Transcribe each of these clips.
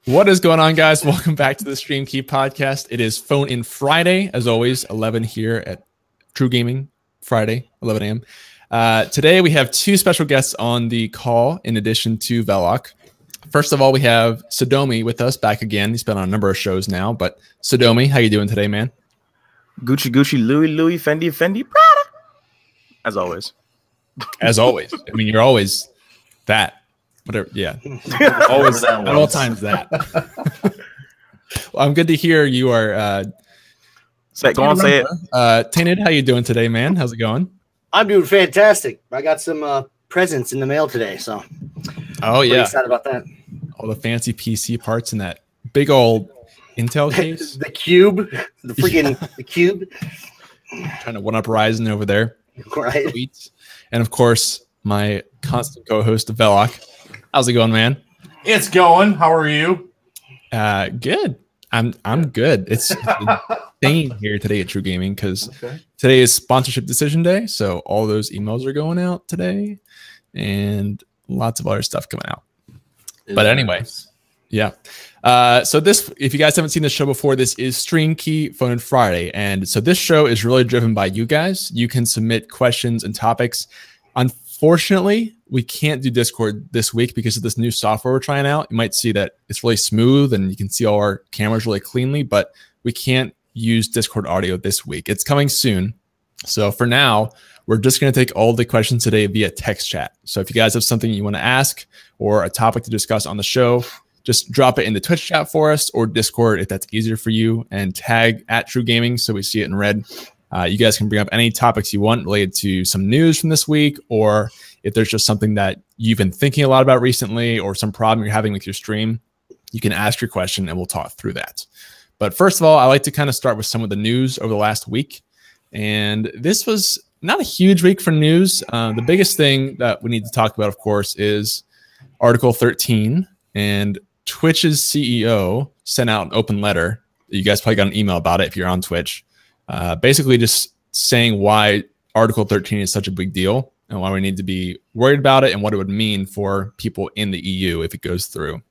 What is going on, guys? Welcome back to the Stream Key podcast. It is Phone In Friday, as always, 11 here at TRUgaming, Friday, 11 a.m. Today, we have two special guests on the call, in addition to Velok. First of all, we have Sadomi with us back again. He's been on a number of shows now, but Sadomi, how you doing today, man? Gucci, Gucci, Louis, Louis, Fendi, Fendi, Prada. As always. As always. I mean, you're always that. Whatever. Yeah. Always at all times that. Well, I'm good to hear you are go on, say it. Tainted, how you doing today, man? How's it going? I'm doing fantastic. I got some presents in the mail today, so pretty excited about that. All the fancy PC parts in that big old Intel case. The cube, the freaking the cube. Trying to one-up Ryzen over there. Right. Tweets. And of course, my constant co-host Velok. How's it going, man? It's going. How are you? Good. I'm good. It's insane here today at TRUgaming because today is sponsorship decision day. So all those emails are going out today and lots of other stuff coming out. But anyway, yeah. So this, if you guys haven't seen this show before, this is Stream Key Phone In Friday. And so this show is really driven by you guys. You can submit questions and topics. Unfortunately, we can't do Discord this week because of this new software we're trying out. You might see that it's really smooth and you can see all our cameras really cleanly, but we can't use Discord audio this week. It's coming soon. So for now, we're just going to take all the questions today via text chat. So if you guys have something you want to ask or a topic to discuss on the show, just drop it in the Twitch chat for us or Discord if that's easier for you, and tag at TRUgaming so we see it in red. You guys can bring up any topics you want related to some news from this week, or if there's just something that you've been thinking a lot about recently or some problem you're having with your stream, you can ask your question and we'll talk through that. But first of all, I like to kind of start with some of the news over the last week. And this was not a huge week for news. The biggest thing that we need to talk about, of course, is Article 13. And Twitch's CEO sent out an open letter. You guys probably got an email about it if you're on Twitch. Basically just saying why Article 13 is such a big deal and why we need to be worried about it and what it would mean for people in the EU if it goes through.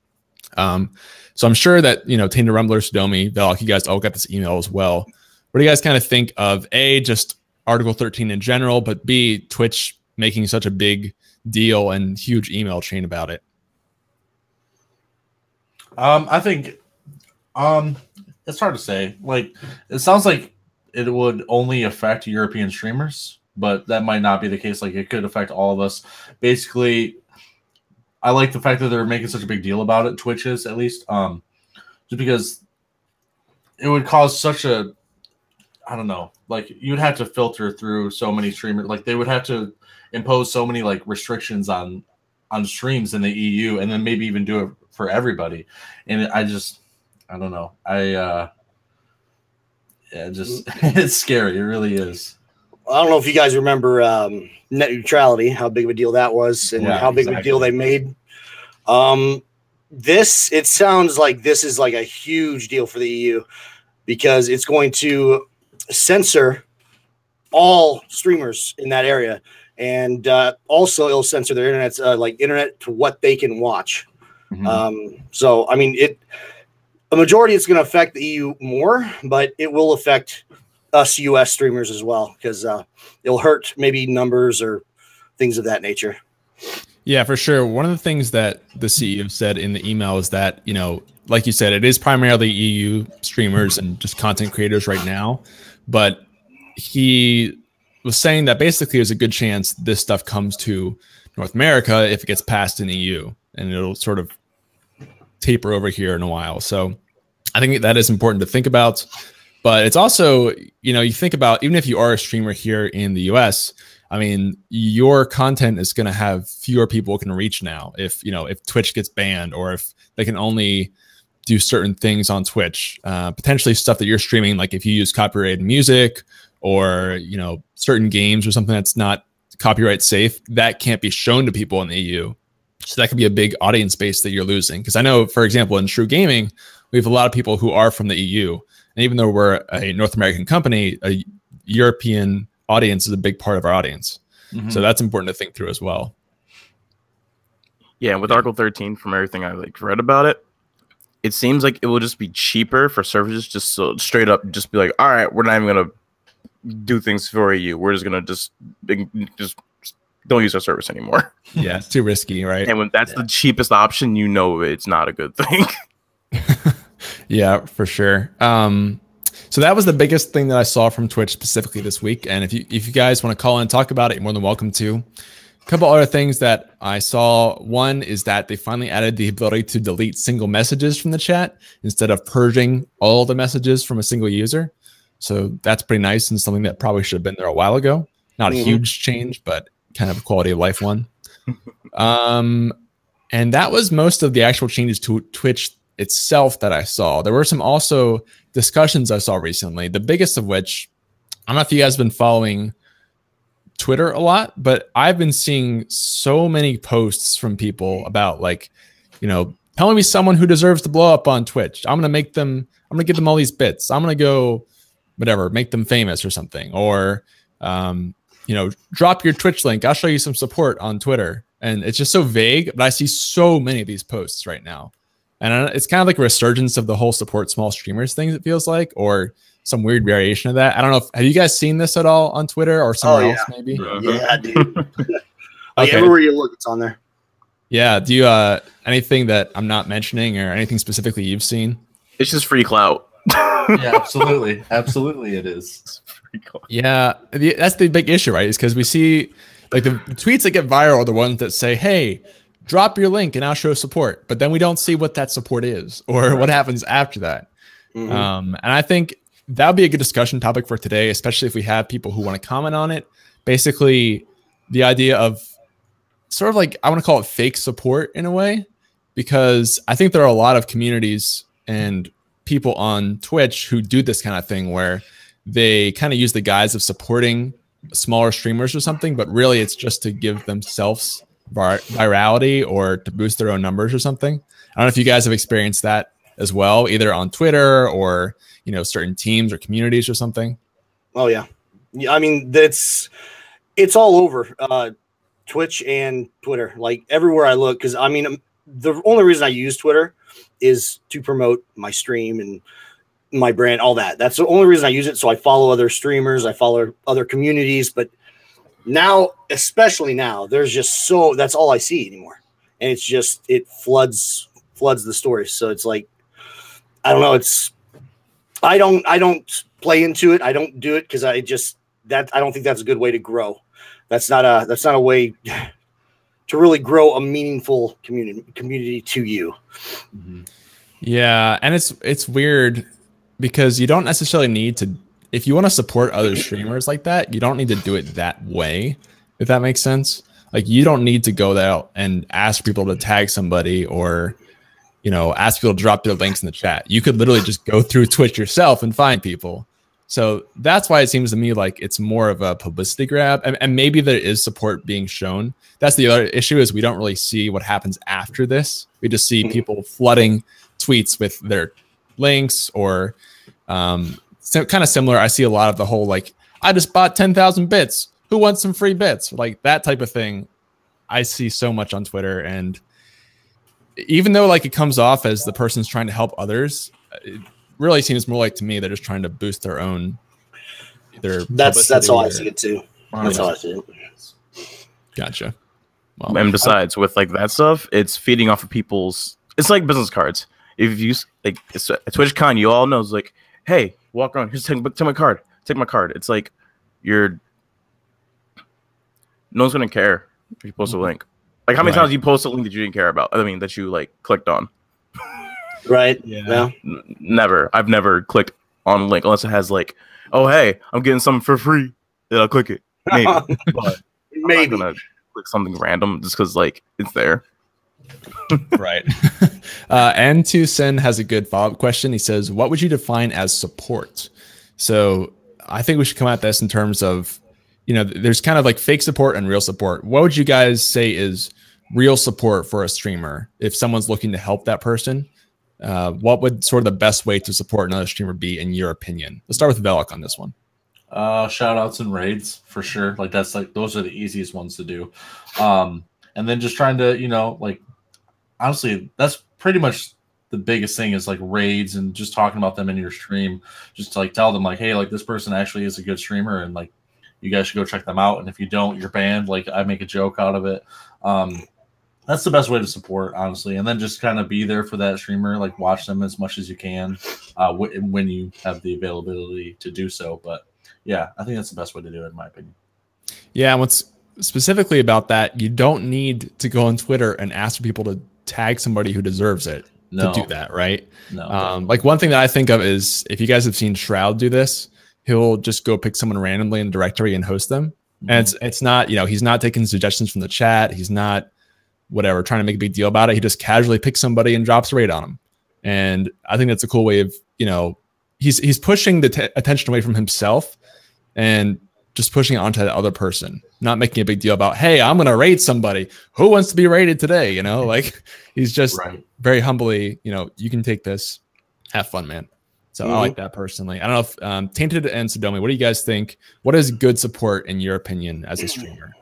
So I'm sure that, TaintedRumbler, Sadomi, Velok, you guys all got this email as well. What do you guys kind of think of A, just Article 13 in general, but B, Twitch making such a big deal and huge email chain about it? I think it's hard to say. Like, it sounds like it would only affect European streamers, but that might not be the case. Like, it could affect all of us. Basically, I like the fact that they're making such a big deal about it, Twitch is at least, just because it would cause such a, I don't know, like, you'd have to filter through so many streamers. Like, they would have to impose so many, like, restrictions on streams in the EU, and then maybe even do it for everybody. And I don't know. It's scary. It really is. I don't know if you guys remember net neutrality, how big of a deal that was, and how big of a deal they made. It sounds like this is like a huge deal for the EU because it's going to censor all streamers in that area, and also it'll censor their internet to what they can watch. Mm-hmm. So I mean, a majority it's going to affect the EU more, but it will affect us US streamers as well because it'll hurt maybe numbers or things of that nature. Yeah, for sure. One of the things that the CEO said in the email is that, like you said, it is primarily EU streamers and just content creators right now. But he was saying that basically there's a good chance this stuff comes to North America if it gets passed in the EU, and it'll sort of taper over here in a while. So I think that is important to think about. But it's also, you think about, even if you are a streamer here in the US, I mean, your content is going to have fewer people can reach now. If Twitch gets banned, or if they can only do certain things on Twitch, potentially stuff that you're streaming, like if you use copyrighted music or, certain games or something that's not copyright safe, that can't be shown to people in the EU. So that could be a big audience base that you're losing. Because I know, for example, in TRUgaming, we have a lot of people who are from the EU. And even though we're a North American company, a European audience is a big part of our audience. Mm-hmm. So that's important to think through as well. Yeah, and with Article 13, from everything I read about it, it seems like it will just be cheaper for services just so straight up just be like, all right, we're not even gonna do things for you. We're just gonna just don't use our service anymore. Yeah, it's too risky, right? And when that's the cheapest option, you know it's not a good thing. Yeah, for sure. So that was the biggest thing that I saw from Twitch specifically this week. And if you guys want to call in and talk about it, you're more than welcome to. A couple other things that I saw. One is that they finally added the ability to delete single messages from the chat instead of purging all the messages from a single user. So that's pretty nice and something that probably should have been there a while ago. Not a huge change, but kind of a quality of life one. And that was most of the actual changes to Twitch itself that I saw. There were some also discussions I saw recently, the biggest of which, I don't know if you guys have been following Twitter a lot, but I've been seeing so many posts from people about like, telling me someone who deserves to blow up on Twitch. I'm going to give them all these bits. I'm going to go whatever, make them famous or something. Or, drop your Twitch link. I'll show you some support on Twitter. And it's just so vague, but I see so many of these posts right now. And it's kind of like a resurgence of the whole support small streamers thing, it feels like, or some weird variation of that. I don't know. Have you guys seen this at all on Twitter or somewhere else maybe? Yeah, dude. Everywhere you look, it's on there. Yeah. Do you, anything that I'm not mentioning or anything specifically you've seen? It's just free clout. Yeah, absolutely. Absolutely it is. Yeah. That's the big issue, right? Is because we see like the tweets that get viral are the ones that say, hey, drop your link and I'll show support. But then we don't see what that support is or what happens after that. And I think that would be a good discussion topic for today, especially if we have people who want to comment on it. Basically, the idea of sort of like, I want to call it fake support in a way, because I think there are a lot of communities and people on Twitch who do this kind of thing where they kind of use the guise of supporting smaller streamers or something, but really it's just to give themselves virality or to boost their own numbers or something. I don't know if you guys have experienced that as well, either on Twitter or, certain teams or communities or something. Oh yeah. I mean, it's all over Twitch and Twitter, like everywhere I look. Cause I mean, the only reason I use Twitter is to promote my stream and my brand, all that. That's the only reason I use it. So I follow other streamers, I follow other communities, but now, especially now, there's just that's all I see anymore. And it's just, it floods the story. So it's like, I don't know. I don't play into it. I don't do it because I don't think that's a good way to grow. That's not a way to really grow a meaningful community to you. Yeah. And it's weird because you don't necessarily need to, if you want to support other streamers like that, you don't need to do it that way, if that makes sense. Like you don't need to go out and ask people to tag somebody or, ask people to drop their links in the chat. You could literally just go through Twitch yourself and find people. So that's why it seems to me like it's more of a publicity grab. And maybe there is support being shown. That's the other issue, is we don't really see what happens after this. We just see people flooding tweets with their links or so kind of similar. I see a lot of the whole, like, I just bought 10,000 bits. Who wants some free bits? Like that type of thing. I see so much on Twitter. And even though like it comes off as the person's trying to help others, it really seems more like to me they're just trying to boost their own. That's all I see it too. That's all I see it. Gotcha. Well, and besides, with like that stuff, it's feeding off of people's. It's like business cards. If you like it's a TwitchCon, you all know it's like, hey, walk around. Here's take my card. Take my card. It's like no one's gonna care if you post a link. Like how many times you post a link that you didn't care about? I mean, that you like clicked on. Right. Yeah. Never. I've never clicked on a link unless it has like, oh hey, I'm getting something for free. Then I'll click it. Maybe. But I'm not gonna click something random just because like it's there. Right. N2Sen has a good follow-up question. He says, what would you define as support? So I think we should come at this in terms of, there's kind of like fake support and real support. What would you guys say is real support for a streamer? If someone's looking to help that person, what would sort of the best way to support another streamer be in your opinion? Let's start with Velik on this one. Shout outs and raids for sure. Like those are the easiest ones to do. And then just trying to, like, honestly, that's pretty much the biggest thing is like raids and just talking about them in your stream. Just to, like, tell them like, hey, like this person actually is a good streamer, and like you guys should go check them out. And if you don't, you're banned. Like I make a joke out of it. That's the best way to support, honestly. And then just kind of be there for that streamer, like watch them as much as you can when you have the availability to do so. But yeah, I think that's the best way to do it, in my opinion. Yeah, and what's specifically about that, you don't need to go on Twitter and ask for people to tag somebody who deserves it to do that, right? No. Like one thing that I think of is if you guys have seen Shroud do this, he'll just go pick someone randomly in the directory and host them. And it's not, he's not taking suggestions from the chat. He's not whatever trying to make a big deal about it. He just casually picks somebody and drops a raid on them. And I think that's a cool way of, he's pushing the attention away from himself and just pushing it onto the other person, not making a big deal about, hey, I'm going to raid somebody. Who wants to be raided today? Like he's just very humbly, you can take this, have fun, man. So I like that personally. I don't know if Tainted and Sadomi, what do you guys think? What is good support in your opinion as a streamer?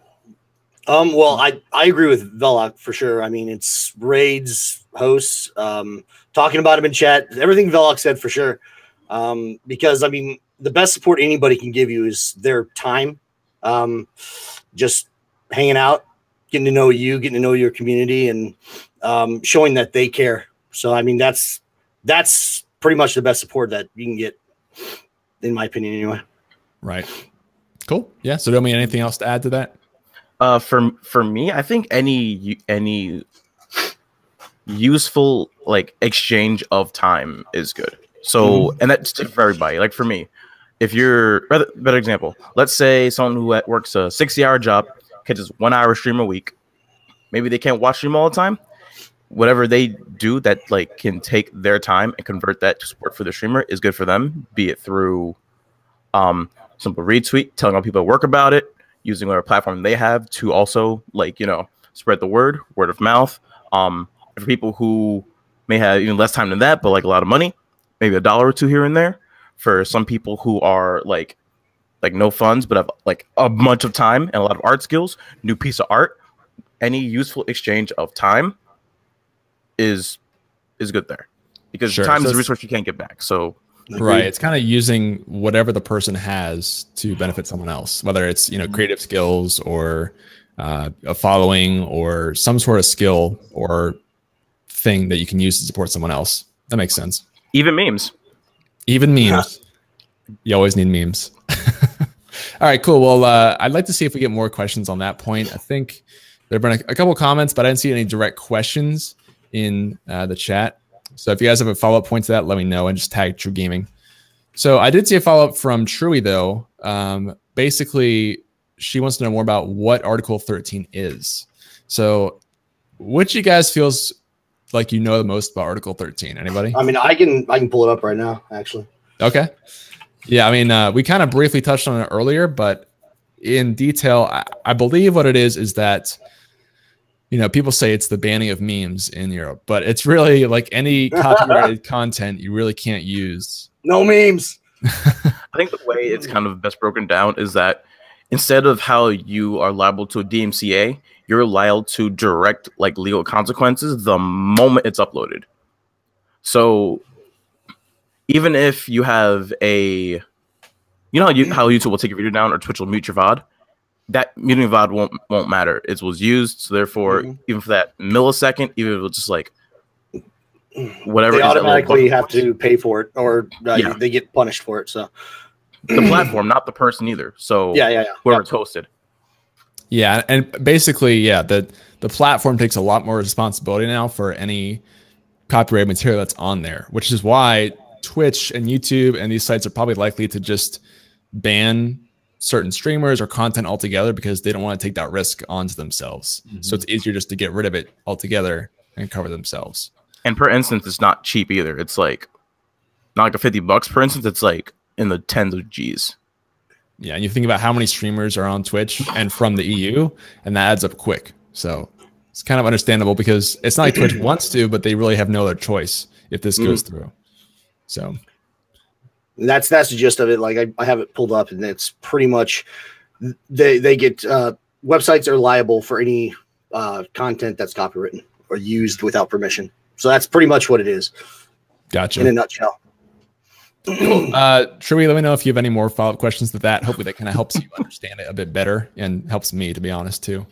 Well, I agree with Velok for sure. I mean, it's raids, hosts, talking about him in chat, everything Velok said for sure. Because I mean, the best support anybody can give you is their time. Just hanging out, getting to know you, getting to know your community, and showing that they care. So I mean, that's pretty much the best support that you can get, in my opinion, anyway. Right. Cool. Yeah. So, Domi, anything else to add to that? For me, I think any useful like exchange of time is good. So, and that's different for everybody. Like for me, if you're better example, let's say someone who works a 60-hour job catches 1 hour stream a week. Maybe they can't watch stream all the time. Whatever they do that like can take their time and convert that to support for the streamer is good for them. Be it through simple retweet, telling other people at work about it, using whatever platform they have to also like spread the word of mouth. For people who may have even less time than that, but like a lot of money, maybe $1 or $2 here and there. For some people who are like no funds but have like a bunch of time and a lot of art skills, new piece of art, any useful exchange of time is good there, because time is a resource you can't get back. So it's kind of using whatever the person has to benefit someone else, whether it's creative skills or a following or some sort of skill or thing that you can use to support someone else. That makes sense. Even memes. You always need memes. All right, cool. Well, I'd like to see if we get more questions on that point. I think there have been a couple comments, but I didn't see any direct questions in the chat. So if you guys have a follow-up point to that, let me know and just tag TRUgaming. So I did see a follow-up from Truey though. Basically, she wants to know more about what Article 13 is. So which of you guys feels like you know the most about Article 13? Anybody? I mean, I can pull it up right now, actually. Okay. Yeah, I mean, we kind of briefly touched on it earlier, but in detail, I believe what it is that people say it's the banning of memes in Europe, but it's really like any copyrighted content you really can't use. No memes. I think the way it's kind of best broken down is that instead of how you are liable to a DMCA, you're liable to direct like legal consequences the moment it's uploaded. So even if you have how YouTube will take your video down or Twitch will mute your VOD, that muting VOD won't matter. It was used, so therefore, even for that millisecond, even if it's just like whatever, they automatically have to pay for it, or they get punished for it. So the platform, not the person either. So whoever's hosted. Yeah, and basically, the platform takes a lot more responsibility now for any copyrighted material that's on there, which is why Twitch and YouTube and these sites are probably likely to just ban certain streamers or content altogether, because they don't want to take that risk onto themselves. So it's easier just to get rid of it altogether and cover themselves. And per instance, it's not cheap either. It's like not like a $50 per instance. It's like in the tens of G's. Yeah, and you think about how many streamers are on Twitch and from the EU, and that adds up quick. So it's kind of understandable, because it's not like Twitch wants to, but they really have no other choice if this goes through. So that's the gist of it. Like I have it pulled up, and it's pretty much they get websites are liable for any content that's copywritten or used without permission. So that's pretty much what it is. Gotcha. In a nutshell. Cool. Trudy, let me know if you have any more follow-up questions to that. Hopefully that kind of helps you understand it a bit better and helps me, to be honest, too.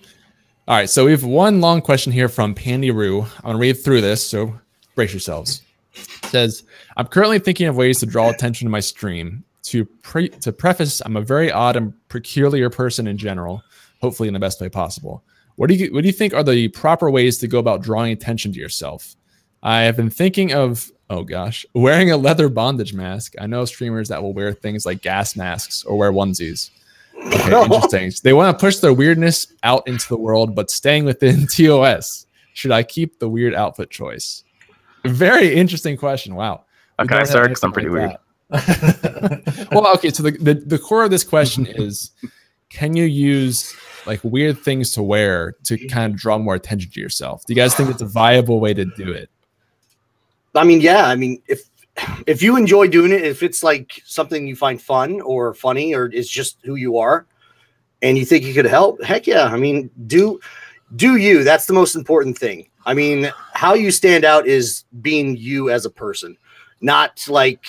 All right, so we have one long question here from Pandy Roo. I'm going to read through this, so brace yourselves. It says, I'm currently thinking of ways to draw attention to my stream. To preface, I'm a very odd and peculiar person in general, hopefully in the best way possible. What do you think are the proper ways to go about drawing attention to yourself? I have been thinking of, oh gosh, wearing a leather bondage mask. I know streamers that will wear things like gas masks or wear onesies. Okay, interesting. They want to push their weirdness out into the world, but staying within TOS. Should I keep the weird outfit choice? Very interesting question. Wow. Okay, I start because I'm pretty weird. Well, okay, so the core of this question is, can you use like weird things to wear to kind of draw more attention to yourself? Do you guys think it's a viable way to do it? I mean, yeah. I mean, if you enjoy doing it, if it's like something you find fun or funny or it's just who you are and you think you could help, heck yeah. I mean, do you. That's the most important thing. I mean, how you stand out is being you as a person, not like,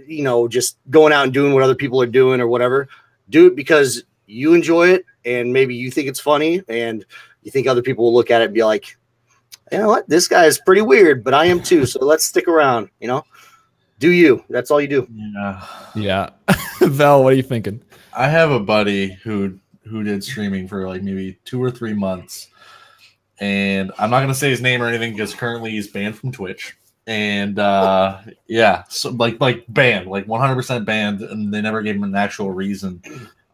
you know, just going out and doing what other people are doing or whatever. Do it because you enjoy it and maybe you think it's funny and you think other people will look at it and be like, you know what, this guy is pretty weird, but I am too. So let's stick around, you know, do you, that's all you do. Yeah. Val, what are you thinking? I have a buddy who did streaming for like maybe 2 or 3 months, and I'm not going to say his name or anything because currently he's banned from Twitch. And yeah, so like banned, like 100% banned, and they never gave him an actual reason.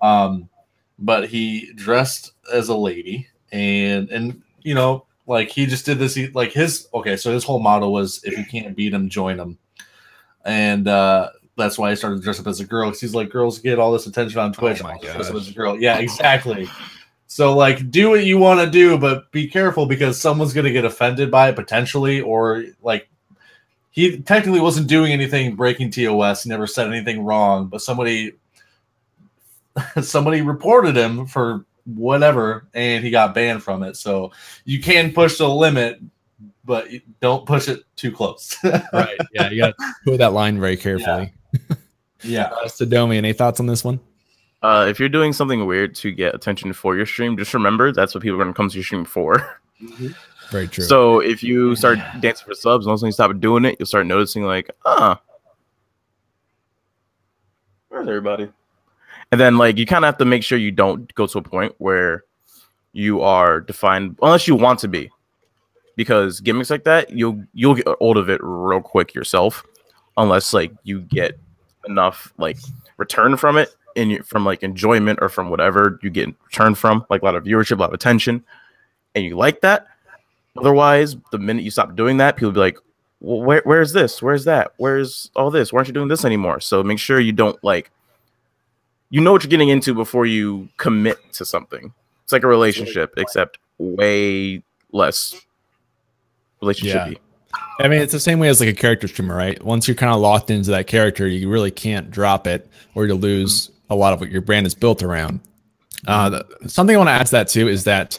But he dressed as a lady, and you know, like he just did this. So his whole motto was, if you can't beat him, join him. And that's why I started to dress up as a girl, because he's like, girls get all this attention on Twitch. Oh my dress up as a girl. Yeah, exactly. So like, do what you want to do, but be careful because someone's gonna get offended by it potentially, or like. He technically wasn't doing anything breaking TOS. He never said anything wrong, but somebody reported him for whatever, and he got banned from it. So you can push the limit, but don't push it too close. Right. Yeah, you got to put that line very carefully. Yeah. Sadomi, any thoughts on this one? If you're doing something weird to get attention for your stream, just remember that's what people are going to come to your stream for. Mm-hmm. Very true. So if you start dancing for subs, once you stop doing it, you'll start noticing like, where's everybody? And then like you kind of have to make sure you don't go to a point where you are defined, unless you want to be, because gimmicks like that, you'll get old of it real quick yourself, unless like you get enough like return from it, from like enjoyment or from whatever you get return from, like a lot of viewership, a lot of attention, and you like that. Otherwise, the minute you stop doing that, people will be like, well, where's this? Where's that? Where's all this? Why aren't you doing this anymore? So make sure you don't like, you know what you're getting into before you commit to something. It's like a relationship, except way less relationship-y. I mean, it's the same way as like a character streamer, right? Once you're kind of locked into that character, you really can't drop it or you'll lose a lot of what your brand is built around. Something I want to add to that too is that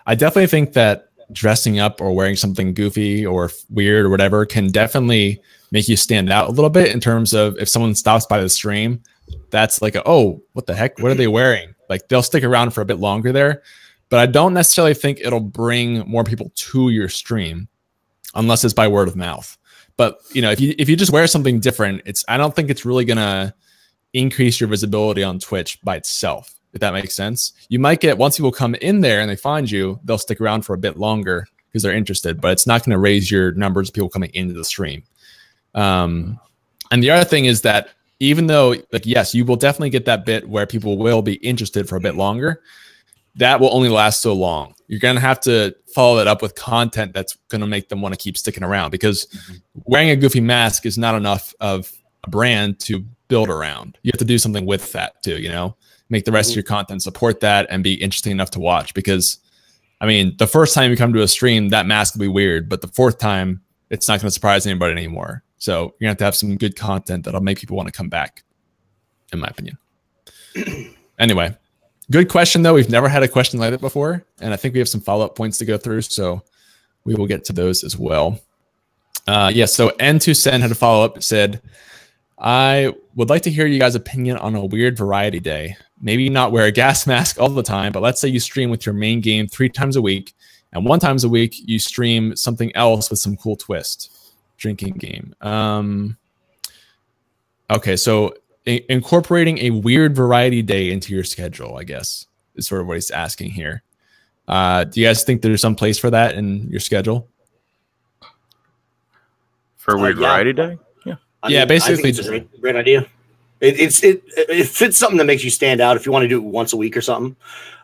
I definitely think that dressing up or wearing something goofy or weird or whatever can definitely make you stand out a little bit in terms of if someone stops by the stream, that's like, oh, what the heck? What are they wearing? Like they'll stick around for a bit longer there, but I don't necessarily think it'll bring more people to your stream unless it's by word of mouth. But you know, if you just wear something different, I don't think it's really gonna increase your visibility on Twitch by itself. If that makes sense. You might get, once people come in there and they find you, they'll stick around for a bit longer because they're interested, but it's not going to raise your numbers of people coming into the stream. And the other thing is that even though, like, yes, you will definitely get that bit where people will be interested for a bit longer, that will only last so long. You're going to have to follow that up with content that's going to make them want to keep sticking around, because wearing a goofy mask is not enough of a brand to build around. You have to do something with that too, you know? Make the rest of your content support that and be interesting enough to watch. Because, I mean, the first time you come to a stream, that mask will be weird, but the fourth time, it's not going to surprise anybody anymore. So you're going to have some good content that'll make people want to come back, in my opinion. Anyway, good question, though. We've never had a question like that before, and I think we have some follow-up points to go through, so we will get to those as well. Yeah, so N2Sen had a follow-up. It said, I would like to hear you guys' opinion on a weird variety day. Maybe not wear a gas mask all the time, but let's say you stream with your main game 3 times a week, and 1 times a week you stream something else with some cool twist. Drinking game. Okay, so incorporating a weird variety day into your schedule, I guess, is sort of what he's asking here. Do you guys think there's some place for that in your schedule? For a weird variety day? Yeah. I mean, basically. I think it's a great idea. If it's something that makes you stand out, if you want to do it once a week or something,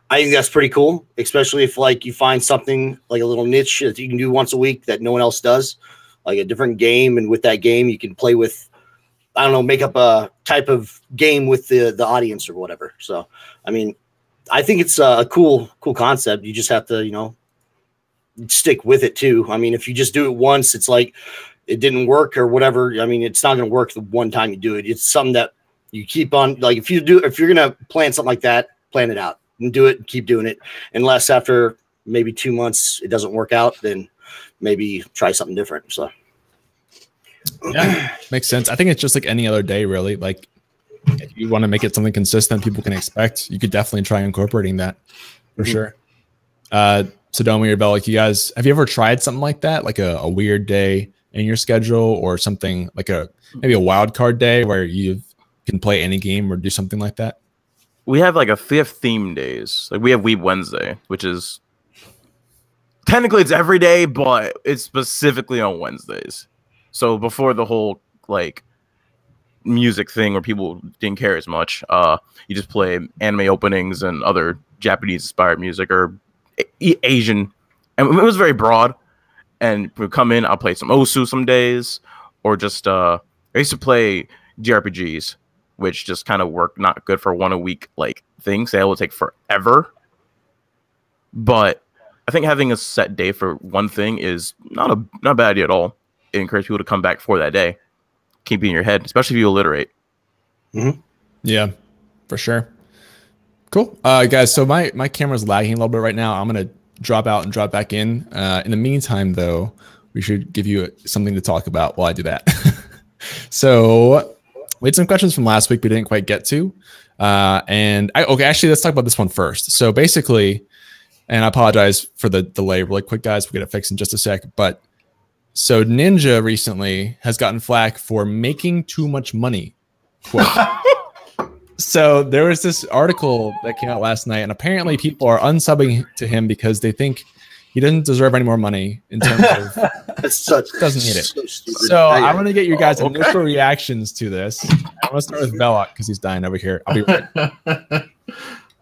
I think that's pretty cool, especially if like you find something like a little niche that you can do once a week that no one else does, like a different game. And with that game, you can play with, I don't know, make up a type of game with the audience or whatever. So, I mean, I think it's a cool concept. You just have to, stick with it too. I mean, if you just do it once, it's like it didn't work or whatever. I mean, it's not going to work the one time you do it. It's something that you keep on, like if you're going to plan something like that, plan it out and do it and keep doing it. Unless after maybe 2 months, it doesn't work out, then maybe try something different. So. Yeah, makes sense. I think it's just like any other day, really. Like if you want to make it something consistent people can expect, you could definitely try incorporating that for sure. Sadomi or Bell, like you guys, have you ever tried something like that? Like a weird day in your schedule or something like maybe a wild card day where you can play any game or do something like that? We have theme days. Like we have Weeb Wednesday, which is technically it's every day, but it's specifically on Wednesdays. So before the whole like music thing where people didn't care as much, you just play anime openings and other Japanese inspired music or Asian, and it was very broad. And we come in, I'll play some Osu some days, or just I used to play JRPGs, which just kind of work not good for 1 a week like things. They will take forever. But I think having a set day for one thing is not a bad idea at all. It encourages people to come back for that day. Keep it in your head, especially if you alliterate. Mm-hmm. Yeah, for sure. Cool. Guys, so my camera's lagging a little bit right now. I'm going to drop out and drop back in. In the meantime, though, we should give you something to talk about while I do that. So we had some questions from last week we didn't quite get to. Actually, let's talk about this one first. So basically, and I apologize for the delay really quick, guys. We'll get it fixed in just a sec. But so Ninja recently has gotten flack for making too much money. Quote. So there was this article that came out last night, and apparently people are unsubbing to him because they think he doesn't deserve any more money in terms of doesn't need it. So I'm going to get your guys' initial reactions to this. I'm going to start with Belloc because he's dying over here. I'll be right.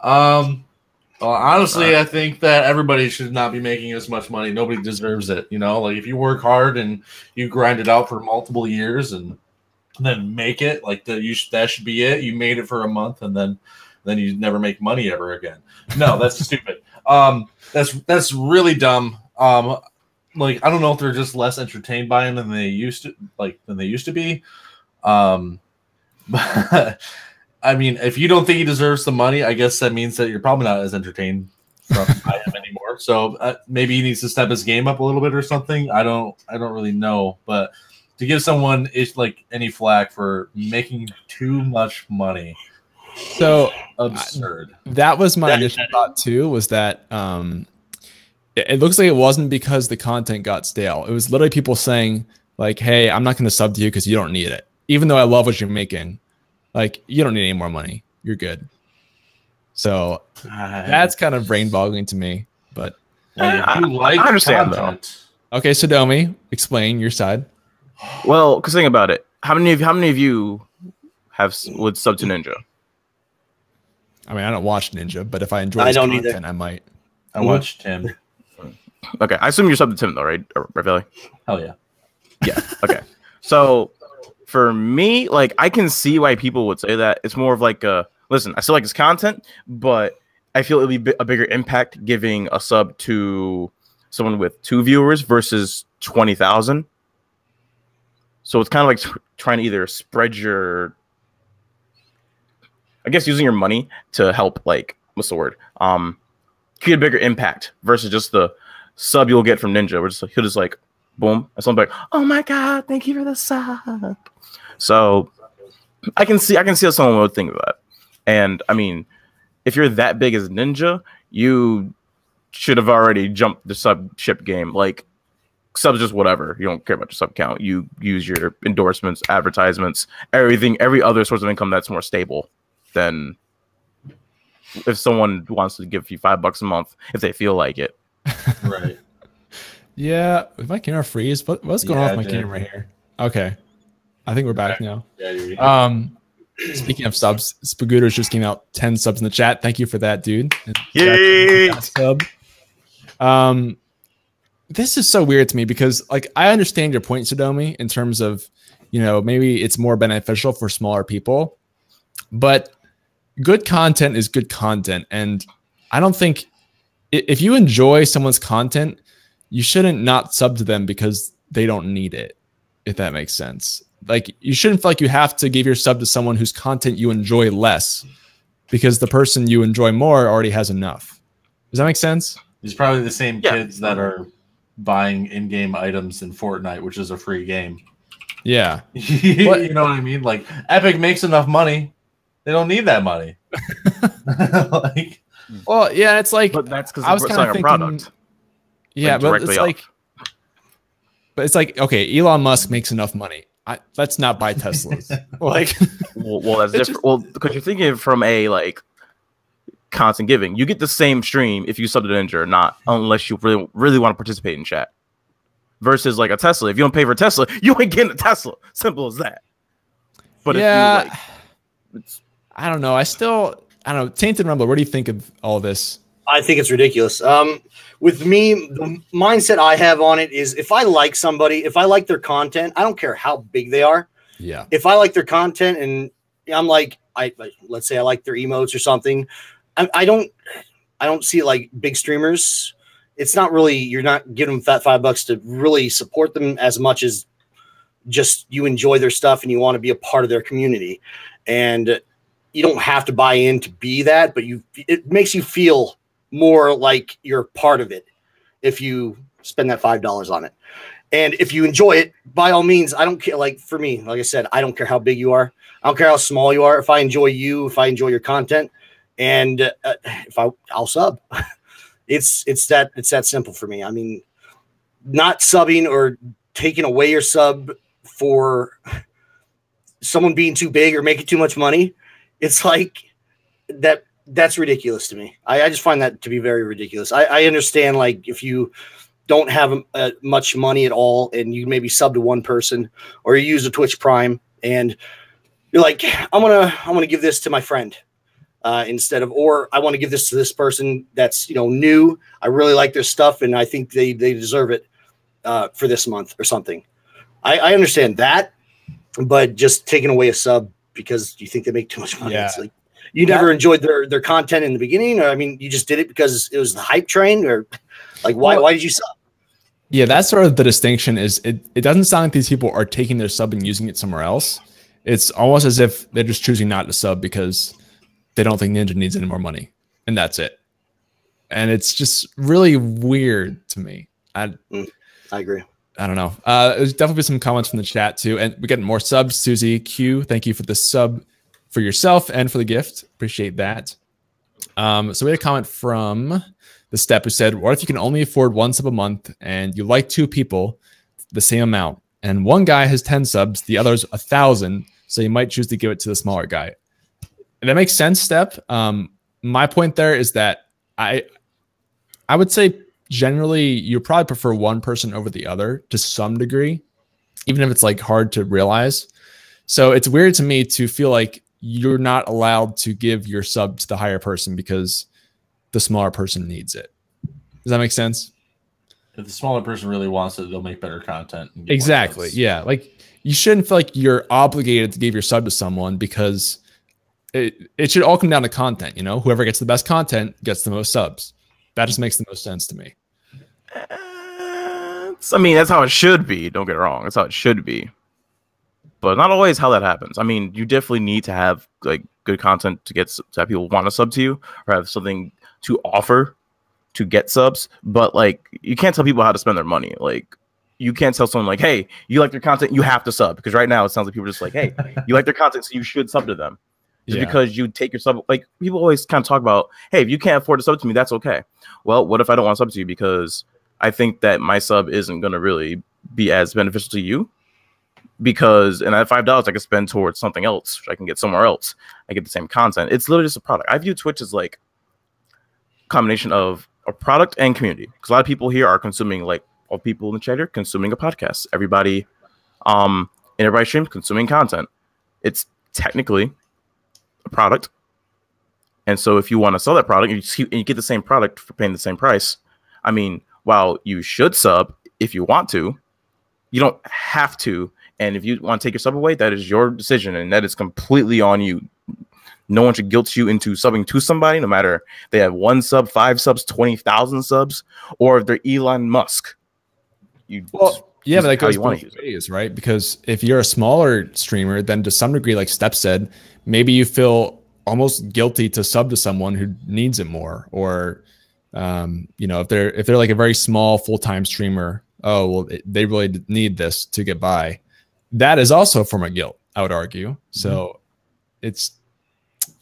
Well, honestly, I think that everybody should not be making as much money. Nobody deserves it. Like if you work hard and you grind it out for multiple years and then make it, like that should be it. You made it for a month and then you never make money ever again. No, that's stupid. That's really dumb. Like I don't know if they're just less entertained by him than they used to be. But I mean, if you don't think he deserves the money, I guess that means that you're probably not as entertained by him anymore. So maybe he needs to step his game up a little bit or something. I don't really know, but to give someone like any flack for making too much money, so absurd. That was my initial thought too. Was that it looks like it wasn't because the content got stale. It was literally people saying like, "Hey, I'm not going to sub to you because you don't need it, even though I love what you're making. Like, you don't need any more money. You're good." So that's kind of brain boggling to me. But I understand content. Though. Okay, Sadomi, explain your side. Well, because think about it. How many of you would sub to Ninja? I mean, I don't watch Ninja, but if I enjoy his content, I might. I watched Tim. Okay, I assume you're subbed to Tim though, right? Billy? Hell yeah. Yeah. Okay. So for me, like I can see why people would say that. It's more of like listen, I still like his content, but I feel it'll be a bigger impact giving a sub to someone with 2 viewers versus 20,000. So it's kind of like trying to either spread your, I guess, using your money to help, like, what's the word? Create a bigger impact versus just the sub you'll get from Ninja, where he'll just like boom, and someone's like, "Oh my god, thank you for the sub." So I can see how someone would think of that. And I mean, if you're that big as Ninja, you should have already jumped the sub ship game. Like, subs just whatever. You don't care about your sub count. You use your endorsements, advertisements, everything, every other source of income that's more stable than if someone wants to give you $5 a month if they feel like it. Right. Yeah. If my camera freeze, what's going on with my camera here? Okay. I think we're back now. Yeah, you're Speaking of subs, Spagooters just came out 10 subs in the chat. Thank you for that, dude. Yay! Sub. This is so weird to me because, like, I understand your point, Sadomi, in terms of, you know, maybe it's more beneficial for smaller people, but good content is good content. And I don't think if you enjoy someone's content, you shouldn't not sub to them because they don't need it, if that makes sense. Like, you shouldn't feel like you have to give your sub to someone whose content you enjoy less because the person you enjoy more already has enough. Does that make sense? These probably the same kids that are buying in-game items in Fortnite, which is a free game. Yeah. You know what I mean? Like, Epic makes enough money. They don't need that money. Like, well, yeah, it's like, but that's because I was kind of thinking, product. Yeah, but it's like, okay, Elon Musk makes enough money. Let's not buy Teslas. Like, well, that's different. Well, because you're thinking from a like constant giving. You get the same stream if you sub to Ninja or not, unless you really want to participate in chat. Versus like a Tesla, if you don't pay for a Tesla, you ain't getting a Tesla. Simple as that. But yeah, if you I don't know. I don't know. TaintedRumbler, what do you think of all this? I think it's ridiculous. With me, the mindset I have on it is if I like somebody, if I like their content, I don't care how big they are. Yeah. If I like their content and I'm like, let's say I like their emotes or something, I don't see it like big streamers. It's not really, you're not giving them that $5 to really support them as much as just you enjoy their stuff and you want to be a part of their community. And you don't have to buy in to be that, but it makes you feel more like you're part of it if you spend that $5 on it. And if you enjoy it, by all means, I don't care. Like for me, like I said, I don't care how big you are. I don't care how small you are. If I enjoy you, if I enjoy your content, and I'll sub. It's that simple for me. I mean, not subbing or taking away your sub for someone being too big or making too much money. It's like that's ridiculous to me. I just find that to be very ridiculous. I understand, like, if you don't have much money at all and you maybe sub to one person or you use a Twitch Prime and you're like, I'm gonna give this to my friend instead of, or I want to give this to this person that's, new. I really like their stuff and I think they deserve it for this month or something. I understand that, but just taking away a sub because you think they make too much money. Yeah. It's like, you never enjoyed their content in the beginning, or I mean, you just did it because it was the hype train, or like why did you sub? Yeah, that's sort of the distinction. Is it doesn't sound like these people are taking their sub and using it somewhere else. It's almost as if they're just choosing not to sub because they don't think Ninja needs any more money, and that's it. And it's just really weird to me. I agree. I don't know. There's definitely some comments from the chat too, and we're getting more subs. Susie Q, thank you for the sub for yourself and for the gift. Appreciate that. So we had a comment from the Step who said, what if you can only afford one sub a month and you like two people the same amount, and one guy has 10 subs, the other's 1,000, so you might choose to give it to the smaller guy. And that makes sense, Step. My point there is that I would say generally you probably prefer one person over the other to some degree, even if it's like hard to realize. So it's weird to me to feel like you're not allowed to give your sub to the higher person because the smaller person needs it. Does that make sense? If the smaller person really wants it, they'll make better content. Exactly. Yeah. Like, you shouldn't feel like you're obligated to give your sub to someone because it should all come down to content. Whoever gets the best content gets the most subs. That just makes the most sense to me. I mean, that's how it should be. Don't get it wrong. That's how it should be. But not always how that happens. I mean, you definitely need to have like good content to have people want to sub to you or have something to offer to get subs. But like, you can't tell people how to spend their money. Like, you can't tell someone like, hey, you like their content, you have to sub. Because right now it sounds like people are just like, hey, you like their content, so you should sub to them. Just because you take your sub, like people always kind of talk about, hey, if you can't afford to sub to me, that's okay. Well, what if I don't want to sub to you because I think that my sub isn't going to really be as beneficial to you? Because and at $5 I can spend towards something else, which I can get somewhere else. I get the same content. It's literally just a product. I view Twitch as like a combination of a product and community. Because a lot of people here are consuming, like all people in the chat here, consuming a podcast. Everybody in everybody stream consuming content. It's technically a product. And so if you want to sell that product and you get the same product for paying the same price, I mean, while you should sub if you want to, you don't have to. And if you want to take your sub away, that is your decision, and that is completely on you. No one should guilt you into subbing to somebody, no matter if they have 1 sub, 5 subs, 20,000 subs, or if they're Elon Musk. But that goes both ways, right? Because if you're a smaller streamer, then to some degree, like Steph said, maybe you feel almost guilty to sub to someone who needs it more, or if they're like a very small full-time streamer, they really need this to get by. That is also a form of guilt, I would argue. So it's,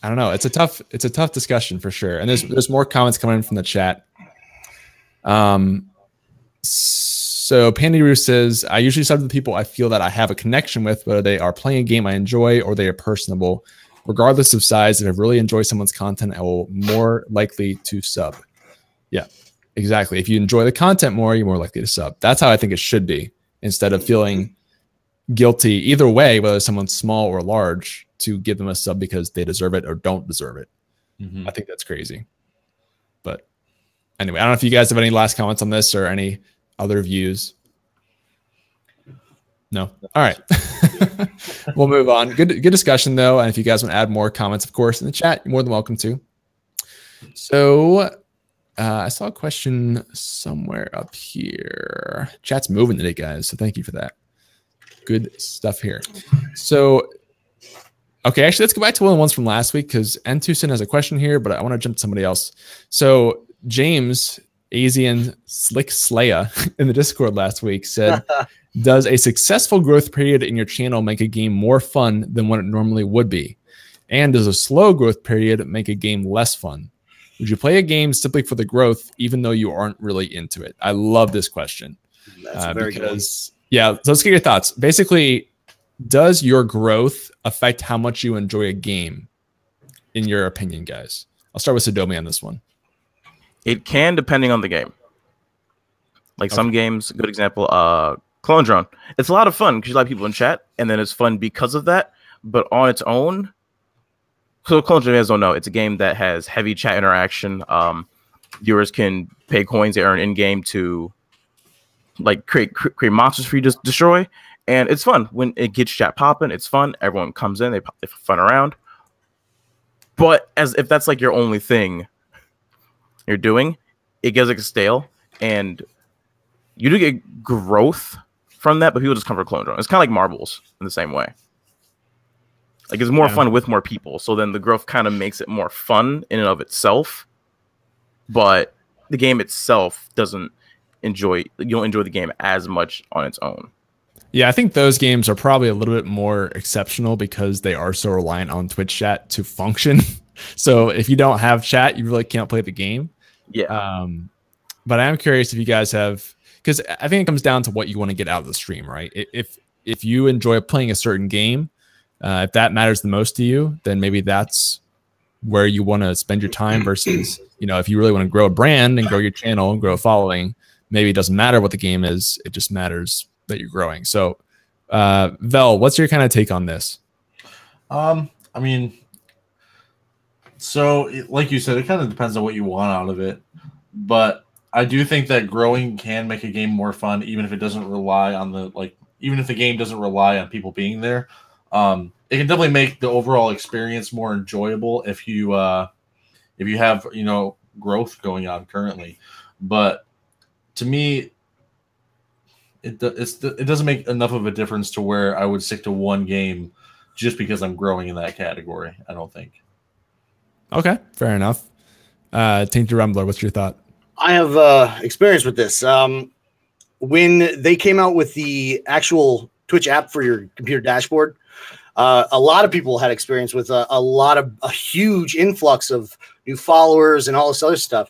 I don't know. It's a tough discussion for sure. And there's more comments coming in from the chat. So Pandy says, I usually sub to the people I feel that I have a connection with, whether they are playing a game I enjoy or they are personable. Regardless of size, if I really enjoy someone's content, I will more likely to sub. Yeah, exactly. If you enjoy the content more, you're more likely to sub. That's how I think it should be, instead of feeling guilty either way, whether someone's small or large, to give them a sub because they deserve it or don't deserve it. I think that's crazy. But anyway, I don't know if you guys have any last comments on this or any other views. No. All right. We'll move on. Good discussion though. And if you guys want to add more comments, of course, in the chat, you're more than welcome to. So I saw a question somewhere up here. Chat's moving today, guys. So thank you for that. Good stuff here. So, okay, actually, let's go back to one of the ones from last week because Entusen has a question here, but I want to jump to somebody else. So James, Asian Slick Slaya in the Discord last week said, does a successful growth period in your channel make a game more fun than what it normally would be? And does a slow growth period make a game less fun? Would you play a game simply for the growth, even though you aren't really into it? I love this question. That's a very good one. Yeah, so let's get your thoughts. Basically, does your growth affect how much you enjoy a game, in your opinion, guys? I'll start with Sadomi on this one. It can, depending on the game. Like some games, good example, Clone Drone. It's a lot of fun because you like people in chat, and then it's fun because of that. But on its own, so Clone Drone, you guys don't know, it's a game that has heavy chat interaction. Viewers can pay coins they earn in-game to like create monsters for you to destroy, and it's fun when it gets chat popping. It's fun. Everyone comes in, they fun around. But as if that's like your only thing you're doing, it gets like stale, and you do get growth from that, but people just come for Clone Drone. It's kind of like marbles in the same way. Like it's more fun with more people, so then the growth kind of makes it more fun in and of itself. But the game itself you don't enjoy the game as much on its own. Yeah, I think those games are probably a little bit more exceptional because they are so reliant on Twitch chat to function. So if you don't have chat, you really can't play the game. Yeah. But I am curious if you guys have, because I think it comes down to what you want to get out of the stream, right? If you enjoy playing a certain game, if that matters the most to you, then maybe that's where you want to spend your time versus, if you really want to grow a brand and grow your channel and grow a following, maybe it doesn't matter what the game is. It just matters that you're growing. So, Vel, what's your kind of take on this? I mean, so like you said, it kind of depends on what you want out of it. But I do think that growing can make a game more fun, even if it doesn't rely on even if the game doesn't rely on people being there. It can definitely make the overall experience more enjoyable if you have growth going on currently. But to me, it doesn't make enough of a difference to where I would stick to one game just because I'm growing in that category. I don't think. Okay, fair enough. TaintedRumbler, what's your thought? I have experience with this. when they came out with the actual Twitch app for your computer dashboard, a lot of people had experience with a huge influx of new followers and all this other stuff.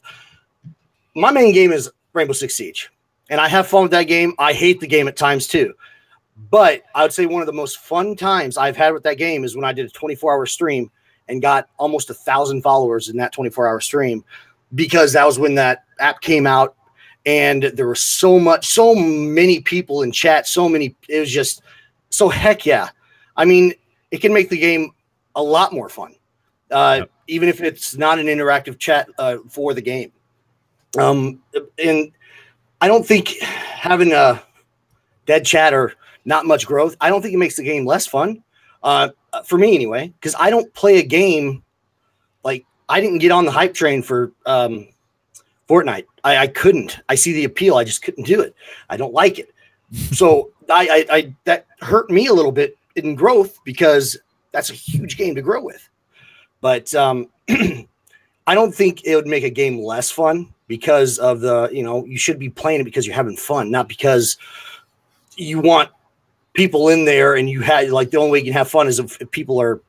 My main game is Rainbow Six Siege, and I have fun with that game. I hate the game at times too, but I would say one of the most fun times I've had with that game is when I did a 24-hour stream and got almost 1,000 followers in that 24-hour stream, because that was when that app came out, and there were so many people in chat, it was just so heck yeah. I mean, it can make the game a lot more fun, even if it's not an interactive chat for the game. And I don't think having a dead chat or not much growth, I don't think it makes the game less fun, for me anyway, because I don't play a game like I didn't get on the hype train for Fortnite. I couldn't. I see the appeal. I just couldn't do it. I don't like it. So I that hurt me a little bit in growth, because that's a huge game to grow with. But I don't think it would make a game less fun because of you should be playing it because you're having fun, not because you want people in there, and you had like the only way you can have fun is if people are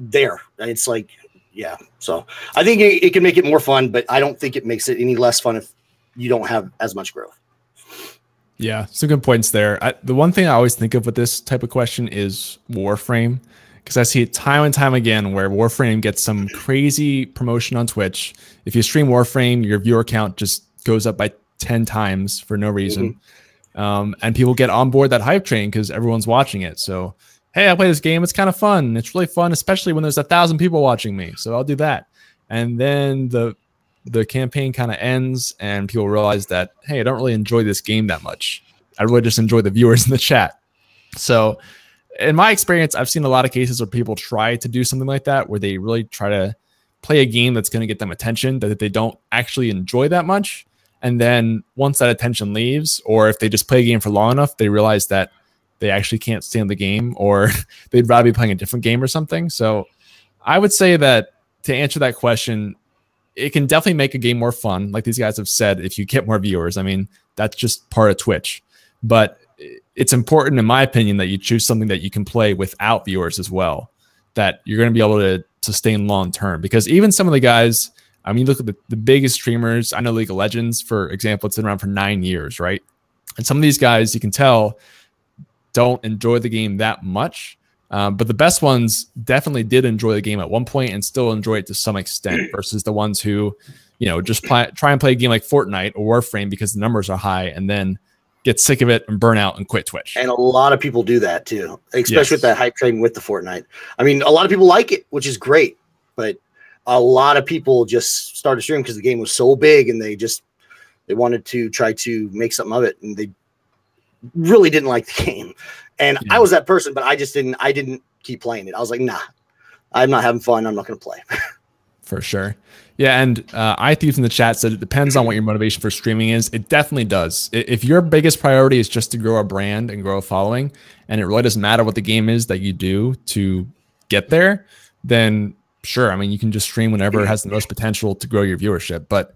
there. It's like, yeah. So I think it can make it more fun, but I don't think it makes it any less fun if you don't have as much growth. Yeah, some good points there. The one thing I always think of with this type of question is Warframe, because I see it time and time again where Warframe gets some crazy promotion on Twitch. If you stream Warframe, your viewer count just goes up by 10 times for no reason. And people get on board that hype train because everyone's watching it. So, hey, I play this game. It's kind of fun. It's really fun, especially when there's 1,000 people watching me. So I'll do that. And then the campaign kind of ends and people realize that, hey, I don't really enjoy this game that much. I really just enjoy the viewers in the chat. So in my experience, I've seen a lot of cases where people try to do something like that, where they really try to play a game that's going to get them attention that they don't actually enjoy that much. And then once that attention leaves, or if they just play a game for long enough, they realize that they actually can't stand the game, or they'd rather be playing a different game or something. So I would say that to answer that question, it can definitely make a game more fun. Like these guys have said, if you get more viewers, I mean, that's just part of Twitch. But it's important, in my opinion, that you choose something that you can play without viewers as well, that you're going to be able to sustain long term. Because even some of the guys, I mean, look at the biggest streamers. I know League of Legends, for example, it's been around for 9 years, right? And some of these guys, you can tell, don't enjoy the game that much. But the best ones definitely did enjoy the game at one point and still enjoy it to some extent, versus the ones who, just try and play a game like Fortnite or Warframe because the numbers are high and then get sick of it and burn out and quit Twitch. And a lot of people do that too, especially with that hype train with the Fortnite. I mean, a lot of people like it, which is great, but a lot of people just started streaming because the game was so big and they wanted to try to make something of it, and they really didn't like the game. And I was that person, but I didn't keep playing it. I was like, nah, I'm not having fun. I'm not going to play. For sure. Yeah. And iThieves in the chat said it depends on what your motivation for streaming is. It definitely does. If your biggest priority is just to grow a brand and grow a following, and it really doesn't matter what the game is that you do to get there, then sure. I mean, you can just stream whenever it has the most potential to grow your viewership. But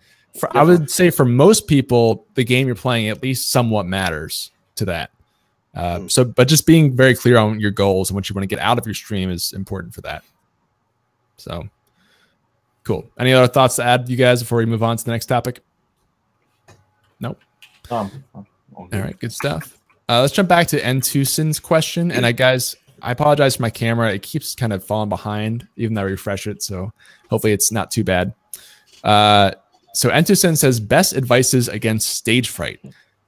I would say for most people, the game you're playing at least somewhat matters to that. But just being very clear on your goals and what you want to get out of your stream is important for that. So cool. Any other thoughts to add, you guys, before we move on to the next topic? Nope. All right, good stuff. Let's jump back to N2Sin's question. And I apologize for my camera. It keeps kind of falling behind, even though I refresh it. So hopefully it's not too bad. So N2Sin says, best advices against stage fright.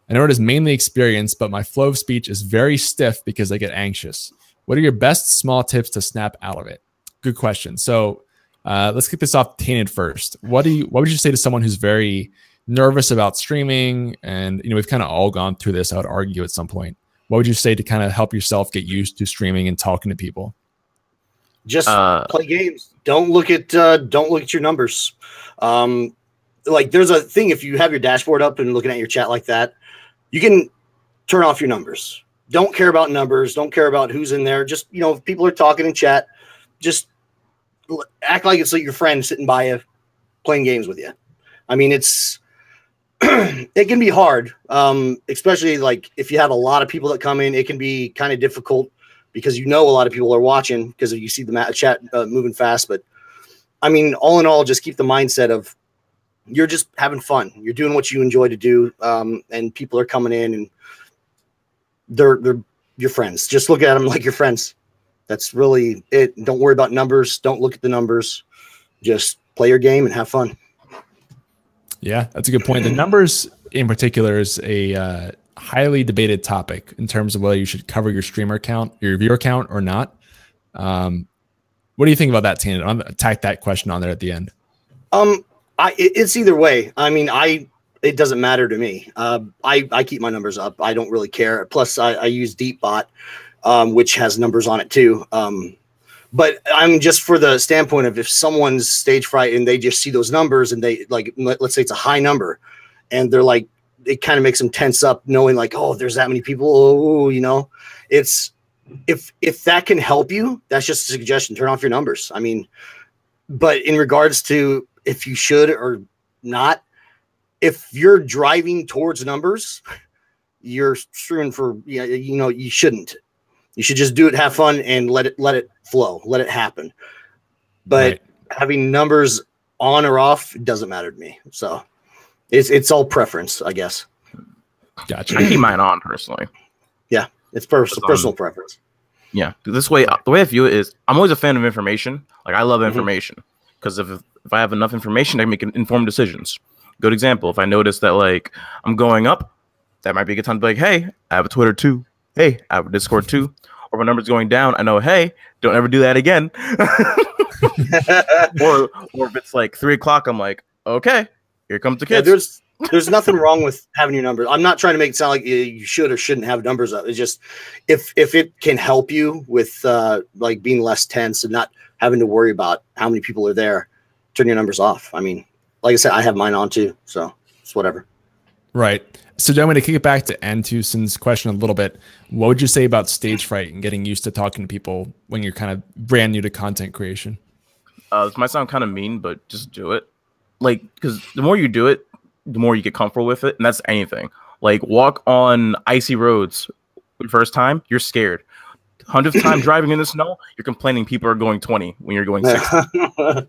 I know it is mainly experience, but my flow of speech is very stiff because I get anxious. What are your best small tips to snap out of it? Good question. So let's kick this off Tainted first. What would you say to someone who's very nervous about streaming? And we've kind of all gone through this, I would argue, at some point. What would you say to kind of help yourself get used to streaming and talking to people? Just play games. Don't look at your numbers. Like there's a thing, if you have your dashboard up and looking at your chat like that, you can turn off your numbers. Don't care about numbers. Don't care about who's in there. Just, if people are talking in chat, just act like it's like your friend sitting by you playing games with you. I mean, it's it can be hard, especially like if you have a lot of people that come in. It can be kind of difficult because a lot of people are watching because you see the chat moving fast. But I mean, all in all, just keep the mindset of you're just having fun. You're doing what you enjoy to do, and people are coming in and they're your friends. Just look at them like your friends. That's really it. Don't worry about numbers. Don't look at the numbers. Just play your game and have fun. Yeah, that's a good point. The numbers in particular is a highly debated topic in terms of whether you should cover your streamer count, your viewer count, or not. What do you think about that, Tainted? I'm gonna tack that question on there at the end. It's either way. I mean, it doesn't matter to me. I keep my numbers up. I don't really care. Plus, I use DeepBot, which has numbers on it too. But I'm just for the standpoint of if someone's stage fright and they just see those numbers and they like, let's say it's a high number, and they're like, it kind of makes them tense up knowing like, oh, there's that many people. Oh, it's if that can help you, that's just a suggestion. Turn off your numbers. I mean, but in regards to if you should or not, if you're driving towards numbers, you're streaming for, you shouldn't. You should just do it, have fun, and let it flow, let it happen. But having numbers on or off doesn't matter to me. So it's all preference, I guess. Gotcha. I keep mine on personally. Yeah, it's personal preference. Yeah, this way, the way I view it is, I'm always a fan of information. Like I love information because if I have enough information, I can make informed decisions. Good example: if I notice that like I'm going up, that might be a good time to be like, hey, I have a Twitter too. Hey, I have a Discord too. Or my number's going down, I know, hey, don't ever do that again. or if it's like 3 o'clock, I'm like, okay, here comes the kids. Yeah, there's nothing wrong with having your numbers. I'm not trying to make it sound like you should or shouldn't have numbers up. It's just if it can help you with like being less tense and not having to worry about how many people are there, turn your numbers off. I mean, like I said, I have mine on too, so it's whatever. Right. So, I'm going to kick it back to Antusen's question a little bit. What would you say about stage fright and getting used to talking to people when you're kind of brand new to content creation? This might sound kind of mean, but just do it. Like, because the more you do it, the more you get comfortable with it. And that's anything. Like, walk on icy roads the first time, you're scared. 100th time driving in the snow, you're complaining people are going 20 when you're going 60.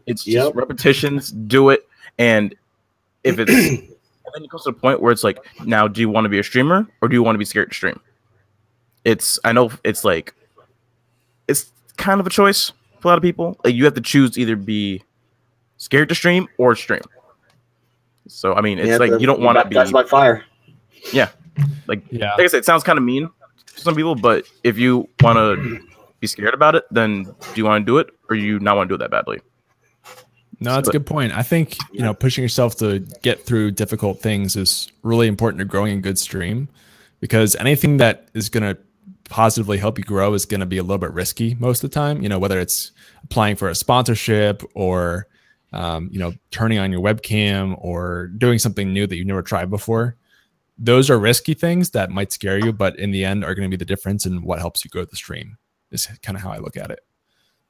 It's just repetitions, do it. And if it's... And then it comes to the point where it's like, now, do you want to be a streamer or do you want to be scared to stream? I know it's like, it's kind of a choice for a lot of people. Like, you have to choose either be scared to stream or stream. So, I mean, it's like, you don't want to be. That's by fire. Yeah. Like I said, it sounds kind of mean to some people, but if you want to be scared about it, then do you want to do it or you not want to do it that badly? No, that's a good point. I think, pushing yourself to get through difficult things is really important to growing a good stream, because anything that is going to positively help you grow is going to be a little bit risky most of the time, whether it's applying for a sponsorship or, turning on your webcam or doing something new that you've never tried before. Those are risky things that might scare you, but in the end are going to be the difference in what helps you grow the stream is kind of how I look at it.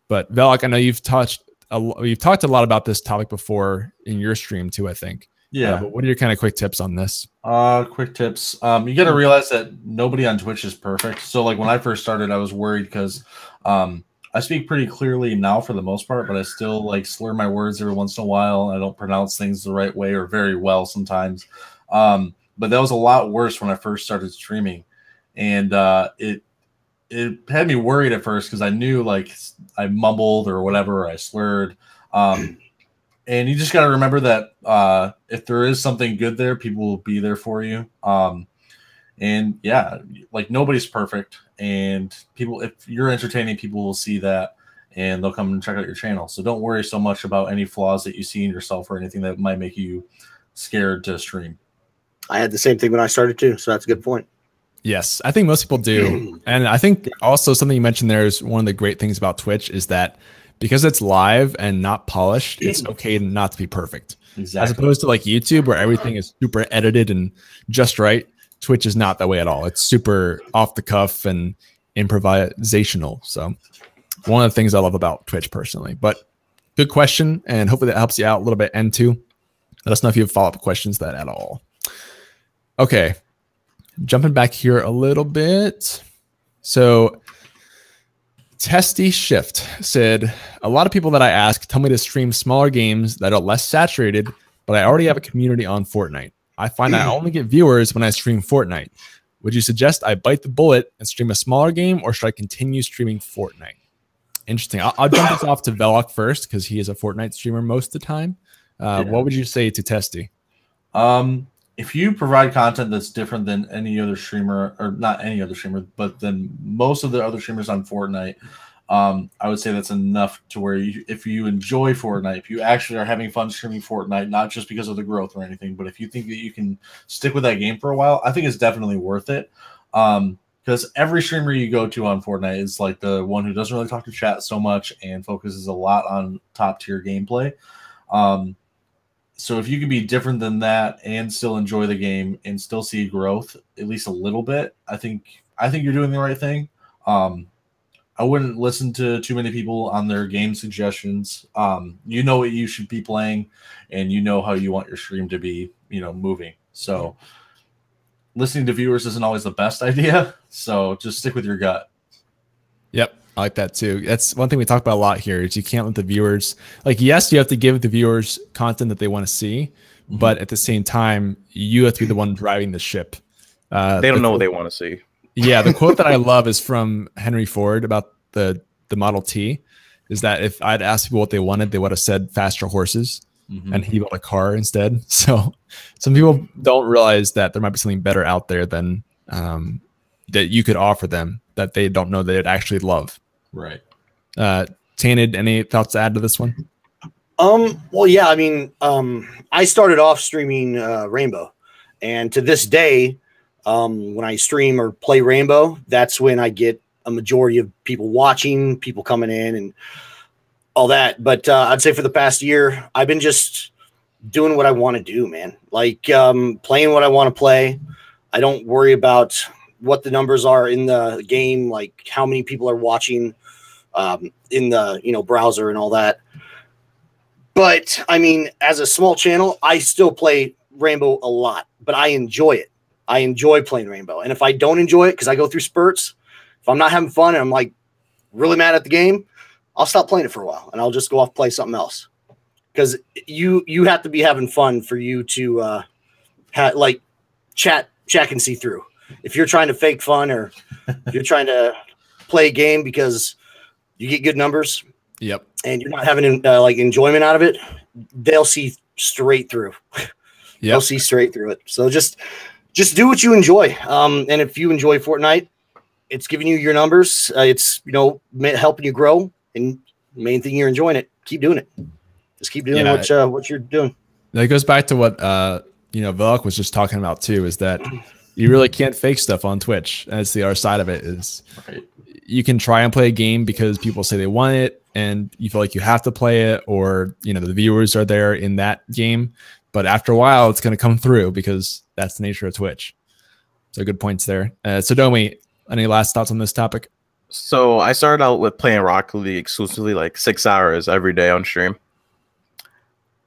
But Veloc, I know you've talked a lot about this topic before in your stream too, I think. Yeah. But what are your kind of quick tips on this? Quick tips. You got to realize that nobody on Twitch is perfect. So like when I first started, I was worried because I speak pretty clearly now for the most part, but I still like slur my words every once in a while. I don't pronounce things the right way or very well sometimes. But that was a lot worse when I first started streaming. And it had me worried at first because I knew like I mumbled or whatever, or I slurred. And you just got to remember that if there is something good there, people will be there for you. And yeah, like nobody's perfect, and people, if you're entertaining, people will see that and they'll come and check out your channel. So don't worry so much about any flaws that you see in yourself or anything that might make you scared to stream. I had the same thing when I started too, so that's a good point. Yes, I think most people do. And I think also something you mentioned there is one of the great things about Twitch is that because it's live and not polished, it's okay not to be perfect. Exactly. As opposed to like YouTube where everything is super edited and just right. Twitch is not that way at all. It's super off the cuff and improvisational. So one of the things I love about Twitch personally. But good question, and hopefully that helps you out a little bit. And two, let us know if you have follow-up questions to that at all. Okay. Jumping back here a little bit. So Testy Shift said, a lot of people that I ask tell me to stream smaller games that are less saturated, but I already have a community on Fortnite. I find I only get viewers when I stream Fortnite. Would you suggest I bite the bullet and stream a smaller game, or should I continue streaming Fortnite? Interesting. I'll jump this off to Velok first because he is a Fortnite streamer most of the time. What would you say to Testy? If you provide content that's different than any other streamer, or not any other streamer, but than most of the other streamers on Fortnite, I would say that's enough to where if you enjoy Fortnite, if you actually are having fun streaming Fortnite, not just because of the growth or anything, but if you think that you can stick with that game for a while, I think it's definitely worth it. Because every streamer you go to on Fortnite is like the one who doesn't really talk to chat so much and focuses a lot on top tier gameplay. So if you can be different than that and still enjoy the game and still see growth, at least a little bit, I think you're doing the right thing. I wouldn't listen to too many people on their game suggestions. You know what you should be playing, and you know how you want your stream to be, moving. So listening to viewers isn't always the best idea. So just stick with your gut. Yep. I like that too. That's one thing we talk about a lot here is you can't let the viewers, yes, you have to give the viewers content that they want to see, but at the same time, you have to be the one driving the ship. They don't know what they want to see. Yeah. The quote that I love is from Henry Ford about the Model T, is that if I'd asked people what they wanted, they would have said faster horses, and he bought a car instead. So some people don't realize that there might be something better out there than that you could offer them that they don't know they'd actually love. Right. Tainted, any thoughts to add to this one? Well, yeah, I mean, I started off streaming Rainbow, and to this day, when I stream or play Rainbow, that's when I get a majority of people watching, people coming in and all that. But I'd say for the past year, I've been just doing what I want to do, man. Playing what I want to play. I don't worry about what the numbers are in the game, like how many people are watching in the browser and all that. But I mean, as a small channel, I still play Rainbow a lot, but I enjoy it. I enjoy playing Rainbow. And if I don't enjoy it, because I go through spurts, if I'm not having fun and I'm like really mad at the game, I'll stop playing it for a while and I'll just go off play something else. Because you have to be having fun for you to chat can see through. If you're trying to fake fun or if you're trying to play a game because you get good numbers, yep, and you're not having enjoyment out of it, they'll see straight through. They'll see straight through it. So just do what you enjoy. And if you enjoy Fortnite, it's giving you your numbers. It's helping you grow. And main thing, you're enjoying it. Keep doing it. Just keep doing what you're doing. That goes back to what Velok was just talking about too. Is that you really can't fake stuff on Twitch. And it's the other side of it is you can try and play a game because people say they want it and you feel like you have to play it, or the viewers are there in that game. But after a while, it's going to come through because that's the nature of Twitch. So good points there. Sadomi, any last thoughts on this topic? So I started out with playing Rocket League exclusively, 6 hours every day on stream.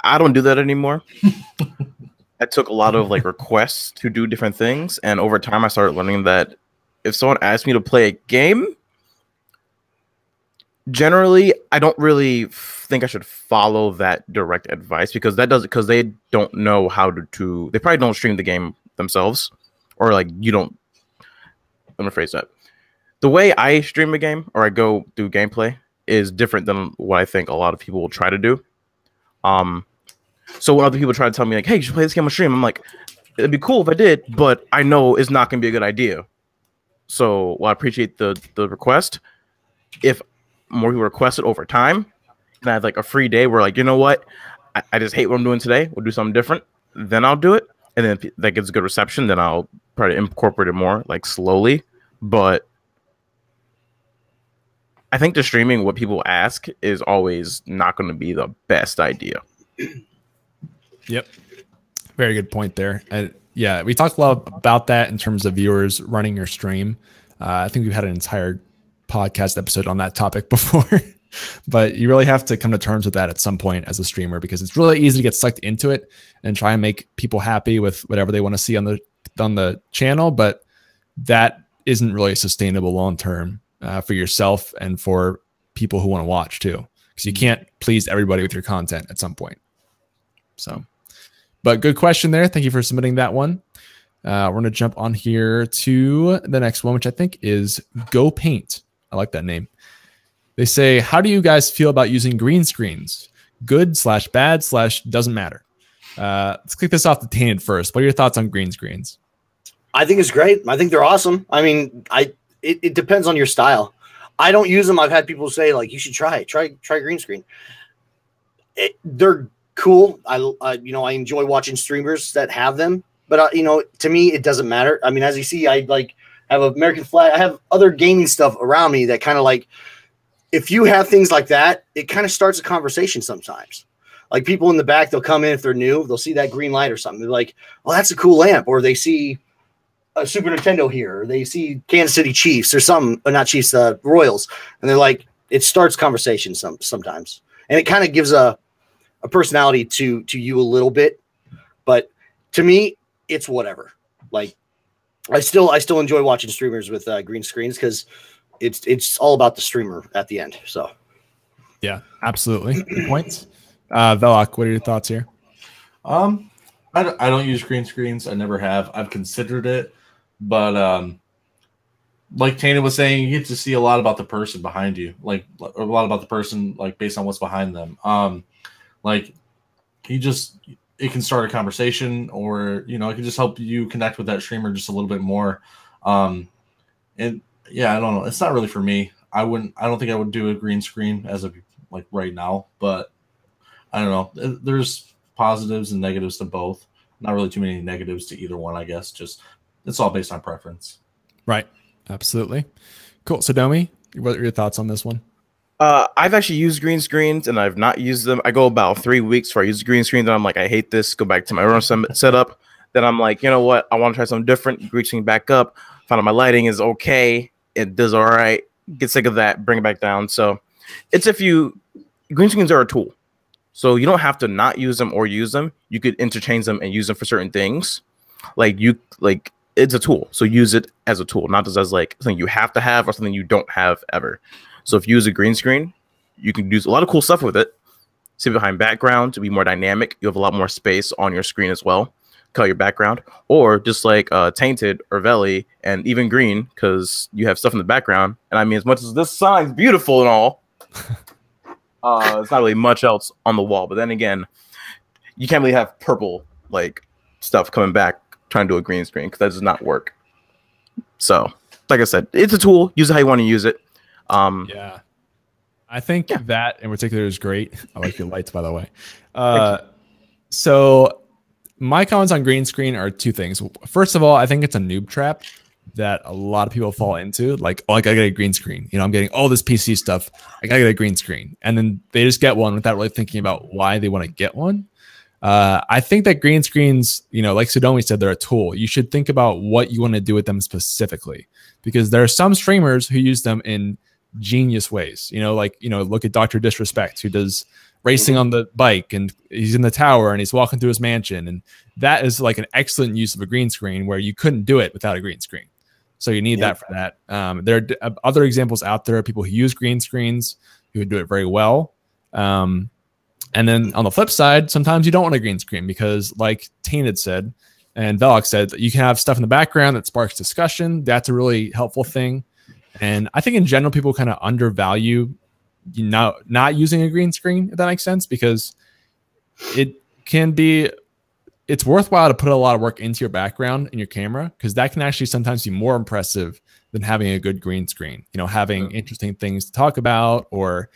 I don't do that anymore. I took a lot of requests to do different things, and over time I started learning that if someone asked me to play a game, generally I don't really think I should follow that direct advice because they don't know how to they probably don't stream the game themselves, or you don't. Let me phrase that. The way I stream a game or I go do gameplay is different than what I think a lot of people will try to do. So when other people try to tell me hey, you should play this game on stream, I'm like, it'd be cool if I did, but I know it's not going to be a good idea. So while I appreciate the request, if more people request it over time, and I have a free day where you know what, I just hate what I'm doing today, we'll do something different, then I'll do it. And then if that gets a good reception, then I'll try to incorporate it more slowly. But I think the streaming what people ask is always not going to be the best idea. Yep. Very good point there. Yeah, we talked a lot about that in terms of viewers running your stream. I think we've had an entire podcast episode on that topic before. But you really have to come to terms with that at some point as a streamer, because it's really easy to get sucked into it and try and make people happy with whatever they want to see on the channel. But that isn't really sustainable long term for yourself and for people who want to watch too, because you can't please everybody with your content at some point. So, but good question there. Thank you for submitting that one. We're going to jump on here to the next one, which I think is Go Paint. I like that name. They say, how do you guys feel about using green screens? Good/bad/ doesn't matter. Let's kick this off to Tainted first. What are your thoughts on green screens? I think it's great. I think they're awesome. I mean, it depends on your style. I don't use them. I've had people say, like, you should try green screen. They're cool. I enjoy watching streamers that have them, but to me, it doesn't matter. I mean, as you see, I have an American flag. I have other gaming stuff around me that kind of like, if you have things like that, it kind of starts a conversation sometimes. Like people in the back, they'll come in if they're new, they'll see that green light or something. They're like, "Oh, that's a cool lamp," or they see a Super Nintendo here, or they see Kansas City Chiefs or something, or not Chiefs, Royals, and they're like, it starts conversation sometimes, and it kind of gives a personality to you a little bit. But to me, it's whatever. Like, I still enjoy watching streamers with green screens because it's all about the streamer at the end. So, yeah, absolutely. Good points. Velok, what are your thoughts here? I don't use green screens. I never have. I've considered it, but like Tainted was saying, you get to see a lot about the person behind you, like a lot about the person, like based on what's behind them. Like it can start a conversation, or it can just help you connect with that streamer just a little bit more. And yeah, I don't know. It's not really for me. I don't think I would do a green screen as of like right now, but I don't know. There's positives and negatives to both. Not really too many negatives to either one, I guess. Just it's all based on preference. Right. Absolutely. Cool. Sadomi, what are your thoughts on this one? I've actually used green screens and I've not used them. I go about 3 weeks before I use green screen. Then I'm like, I hate this. Go back to my own setup. Then I'm like, you know what? I want to try something different. Green screen back up. Find out my lighting is okay. It does all right. Get sick of that. Bring it back down. So it's green screens are a tool. So you don't have to not use them or use them. You could interchange them and use them for certain things. It's a tool. So use it as a tool, not just as like something you have to have or something you don't have ever. So if you use a green screen, you can do a lot of cool stuff with it. Sit behind background to be more dynamic. You have a lot more space on your screen as well. Color your background, or just like Tainted or Veli and even Green, because you have stuff in the background. And I mean, as much as this sign's beautiful and all, it's not really much else on the wall. But then again, you can't really have purple like stuff coming back trying to do a green screen, because that does not work. So, like I said, it's a tool. Use it how you want to use it. Yeah, I think that in particular is great. I like your lights, by the way. So my comments on green screen are two things. First of all, I think it's a noob trap that a lot of people fall into. Like, oh, I gotta get a green screen. I'm getting all this PC stuff. I gotta get a green screen. And then they just get one without really thinking about why they want to get one. I think that green screens, like Sadomi said, they're a tool. You should think about what you want to do with them specifically, because there are some streamers who use them in genius ways. Look at Dr. Disrespect, who does racing on the bike, and he's in the tower and he's walking through his mansion, and that is like an excellent use of a green screen where you couldn't do it without a green screen. So you need that for that. There are other examples out there, people who use green screens who do it very well. And then on the flip side, sometimes you don't want a green screen because, like Tainted said and Velok said, you can have stuff in the background that sparks discussion. That's a really helpful thing. And I think in general, people kind of undervalue not using a green screen, if that makes sense, because it's worthwhile to put a lot of work into your background and your camera, because that can actually sometimes be more impressive than having a good green screen, having interesting things to talk about, or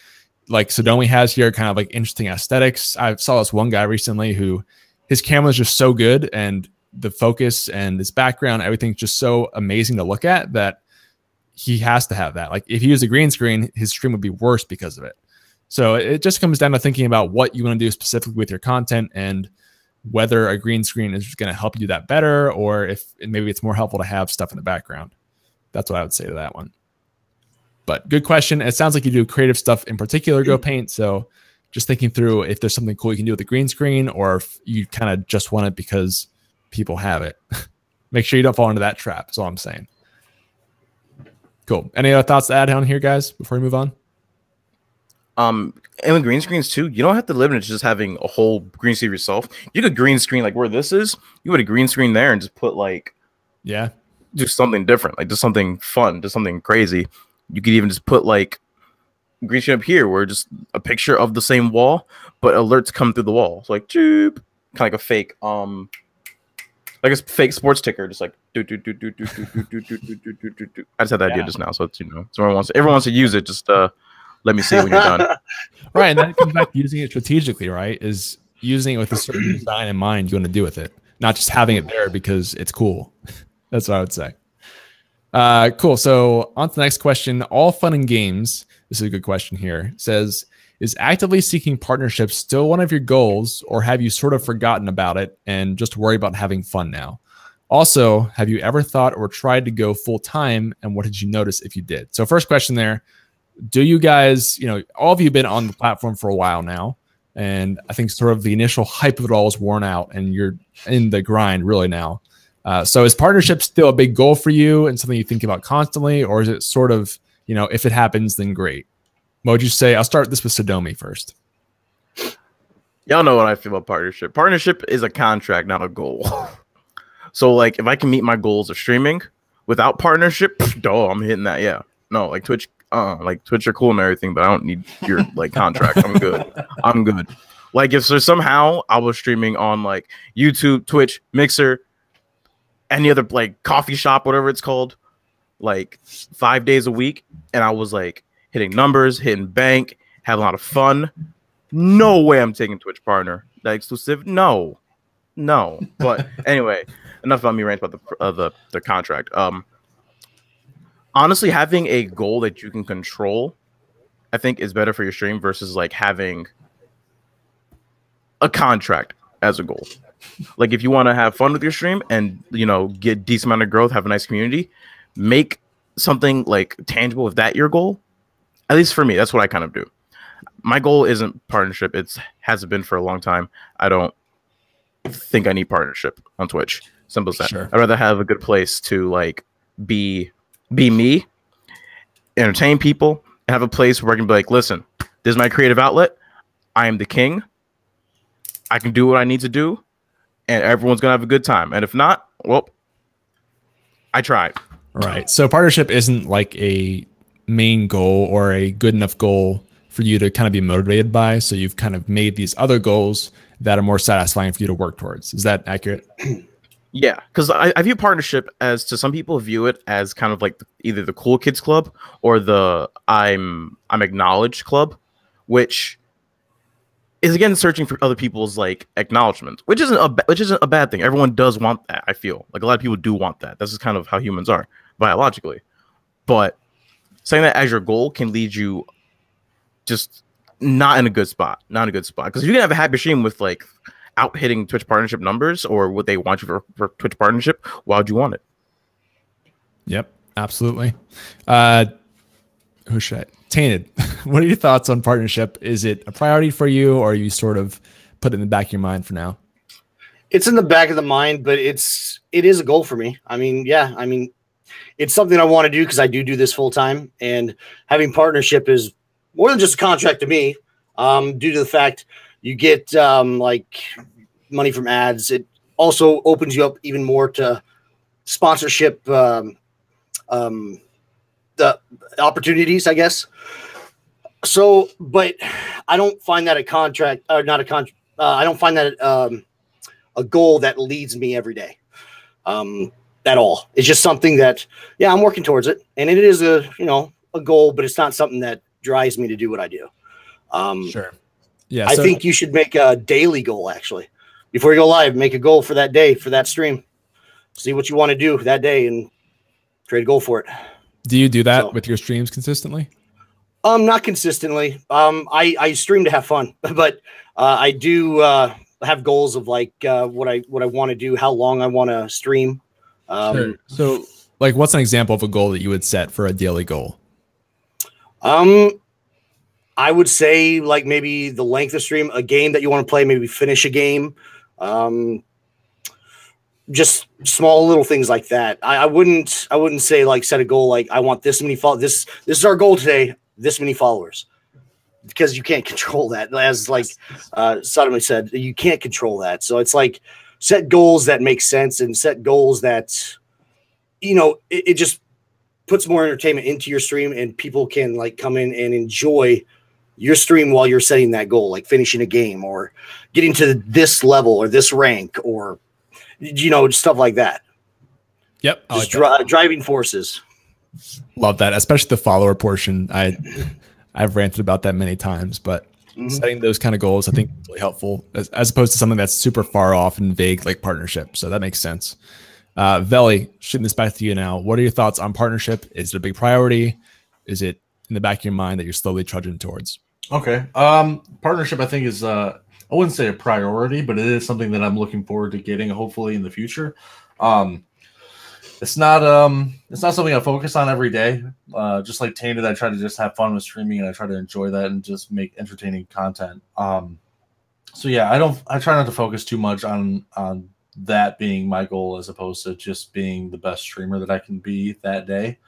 like Sadomi has here, kind of like interesting aesthetics. I saw this one guy recently who his camera is just so good, and the focus and his background, everything's just so amazing to look at, that he has to have that. Like, if he used a green screen, his stream would be worse because of it. So it just comes down to thinking about what you want to do specifically with your content, and whether a green screen is going to help you do that better, or if maybe it's more helpful to have stuff in the background. That's what I would say to that one. But good question. It sounds like you do creative stuff in particular, Go Paint. So just thinking through if there's something cool you can do with the green screen, or if you kind of just want it because people have it. Make sure you don't fall into that trap. That's all I'm saying. Cool. Any other thoughts to add on here, guys, before we move on? And with green screens too, you don't have to limit it to just having a whole green screen yourself. You could green screen like where this is. You put a green screen there and just put like, do something different, like do something fun, do something crazy. You could even just put like green screen up here, where just a picture of the same wall, but alerts come through the wall. It's like, kind of like a fake, like a fake sports ticker, just like do. I just had that idea just now, so it's so everyone wants to use it. Just let me see when you're done. Right, and that comes back to using it strategically. Right, is using it with a certain design in mind you want to do with it, not just having it there because it's cool. That's what I would say. Cool. So on to the next question. All fun and games. This is a good question here. It says, is actively seeking partnerships still one of your goals, or have you sort of forgotten about it and just worry about having fun now? Also, have you ever thought or tried to go full time, and what did you notice if you did? So first question there, do you guys, all of you have been on the platform for a while now, and I think sort of the initial hype of it all is worn out and you're in the grind really now. So is partnership still a big goal for you and something you think about constantly, or is it sort of, if it happens, then great? What would you say? I'll start this with Sadomi first. Y'all know what I feel about partnership. Partnership is a contract, not a goal. So like if I can meet my goals of streaming without partnership, I'm hitting that. Yeah. No, like Twitch are cool and everything, but I don't need your like contract. I'm good. Like if somehow I was streaming on like YouTube, Twitch, Mixer, any other like coffee shop, whatever it's called, like 5 days a week, and I was like hitting numbers, hitting bank, having a lot of fun, no way I'm taking Twitch partner. That exclusive, no. But anyway, enough about me ranting about the contract. Honestly, having a goal that you can control, I think, is better for your stream versus like having a contract as a goal. Like if you want to have fun with your stream and get decent amount of growth, have a nice community, make something like tangible. If that your goal, at least for me, that's what I kind of do. My goal isn't partnership. It hasn't been for a long time. I don't think I need partnership on Twitch. Simple as that. Sure. I'd rather have a good place to like be me, entertain people, and have a place where I can be like, listen, this is my creative outlet. I am the king. I can do what I need to do, and everyone's gonna have a good time. And if not, well, I tried. Right. So partnership isn't like a main goal or a good enough goal for you to kind of be motivated by. So you've kind of made these other goals that are more satisfying for you to work towards. Is that accurate? Yeah, because I view partnership as, to some people view it as kind of like either the cool kids club or the I'm acknowledged club, which is again searching for other people's like acknowledgement, which isn't a bad thing. Everyone does want that. I feel like a lot of people do want that. This is kind of how humans are biologically. But saying that as your goal can lead you just not in a good spot. Because you can have a happy stream with like out hitting Twitch partnership numbers or what they want you for Twitch partnership. Why would you want it? Yep, absolutely. Who should I? Tainted. What are your thoughts on partnership? Is it a priority for you, or are you sort of put it in the back of your mind for now? It's in the back of the mind, but it is a goal for me. It's something I want to do because I do this full time, and having partnership is more than just a contract to me. Due to the fact you get like money from ads, it also opens you up even more to sponsorship the opportunities, I guess. So, but I don't find that a contract or not a contract. I don't find that a goal that leads me every day at all. It's just something that, I'm working towards it, and it is a goal, but it's not something that drives me to do what I do. Sure. Yeah. I think you should make a daily goal, actually. Before you go live, make a goal for that day, for that stream. See what you want to do that day and create a goal for it. Do you do that with your streams consistently? Not consistently. I stream to have fun, but I do have goals of like what I want to do, how long I want to stream. Sure. So, like, what's an example of a goal that you would set for a daily goal? I would say like maybe the length of stream, a game that you want to play, maybe finish a game. Just small little things like that. I wouldn't say like set a goal like I want this many followers. This is our goal today. This many followers, because you can't control that. As like Sadomi said, you can't control that. So it's like set goals that make sense and set goals that it just puts more entertainment into your stream, and people can like come in and enjoy your stream while you're setting that goal, like finishing a game or getting to this level or this rank or stuff like that. Yep. Just driving forces. Love that, especially the follower portion. I've ranted about that many times, but setting those kind of goals, I think, is really helpful as opposed to something that's super far off and vague like partnership. So that makes sense. Veli, shooting this back to you now. What are your thoughts on partnership? Is it a big priority? Is it in the back of your mind that you're slowly trudging towards? Okay. Partnership, I think, is I wouldn't say a priority, but it is something that I'm looking forward to getting hopefully in the future. It's not something I focus on every day. Just like Tainted, I try to just have fun with streaming and I try to enjoy that and just make entertaining content. So yeah, I try not to focus too much on that being my goal as opposed to just being the best streamer that I can be that day.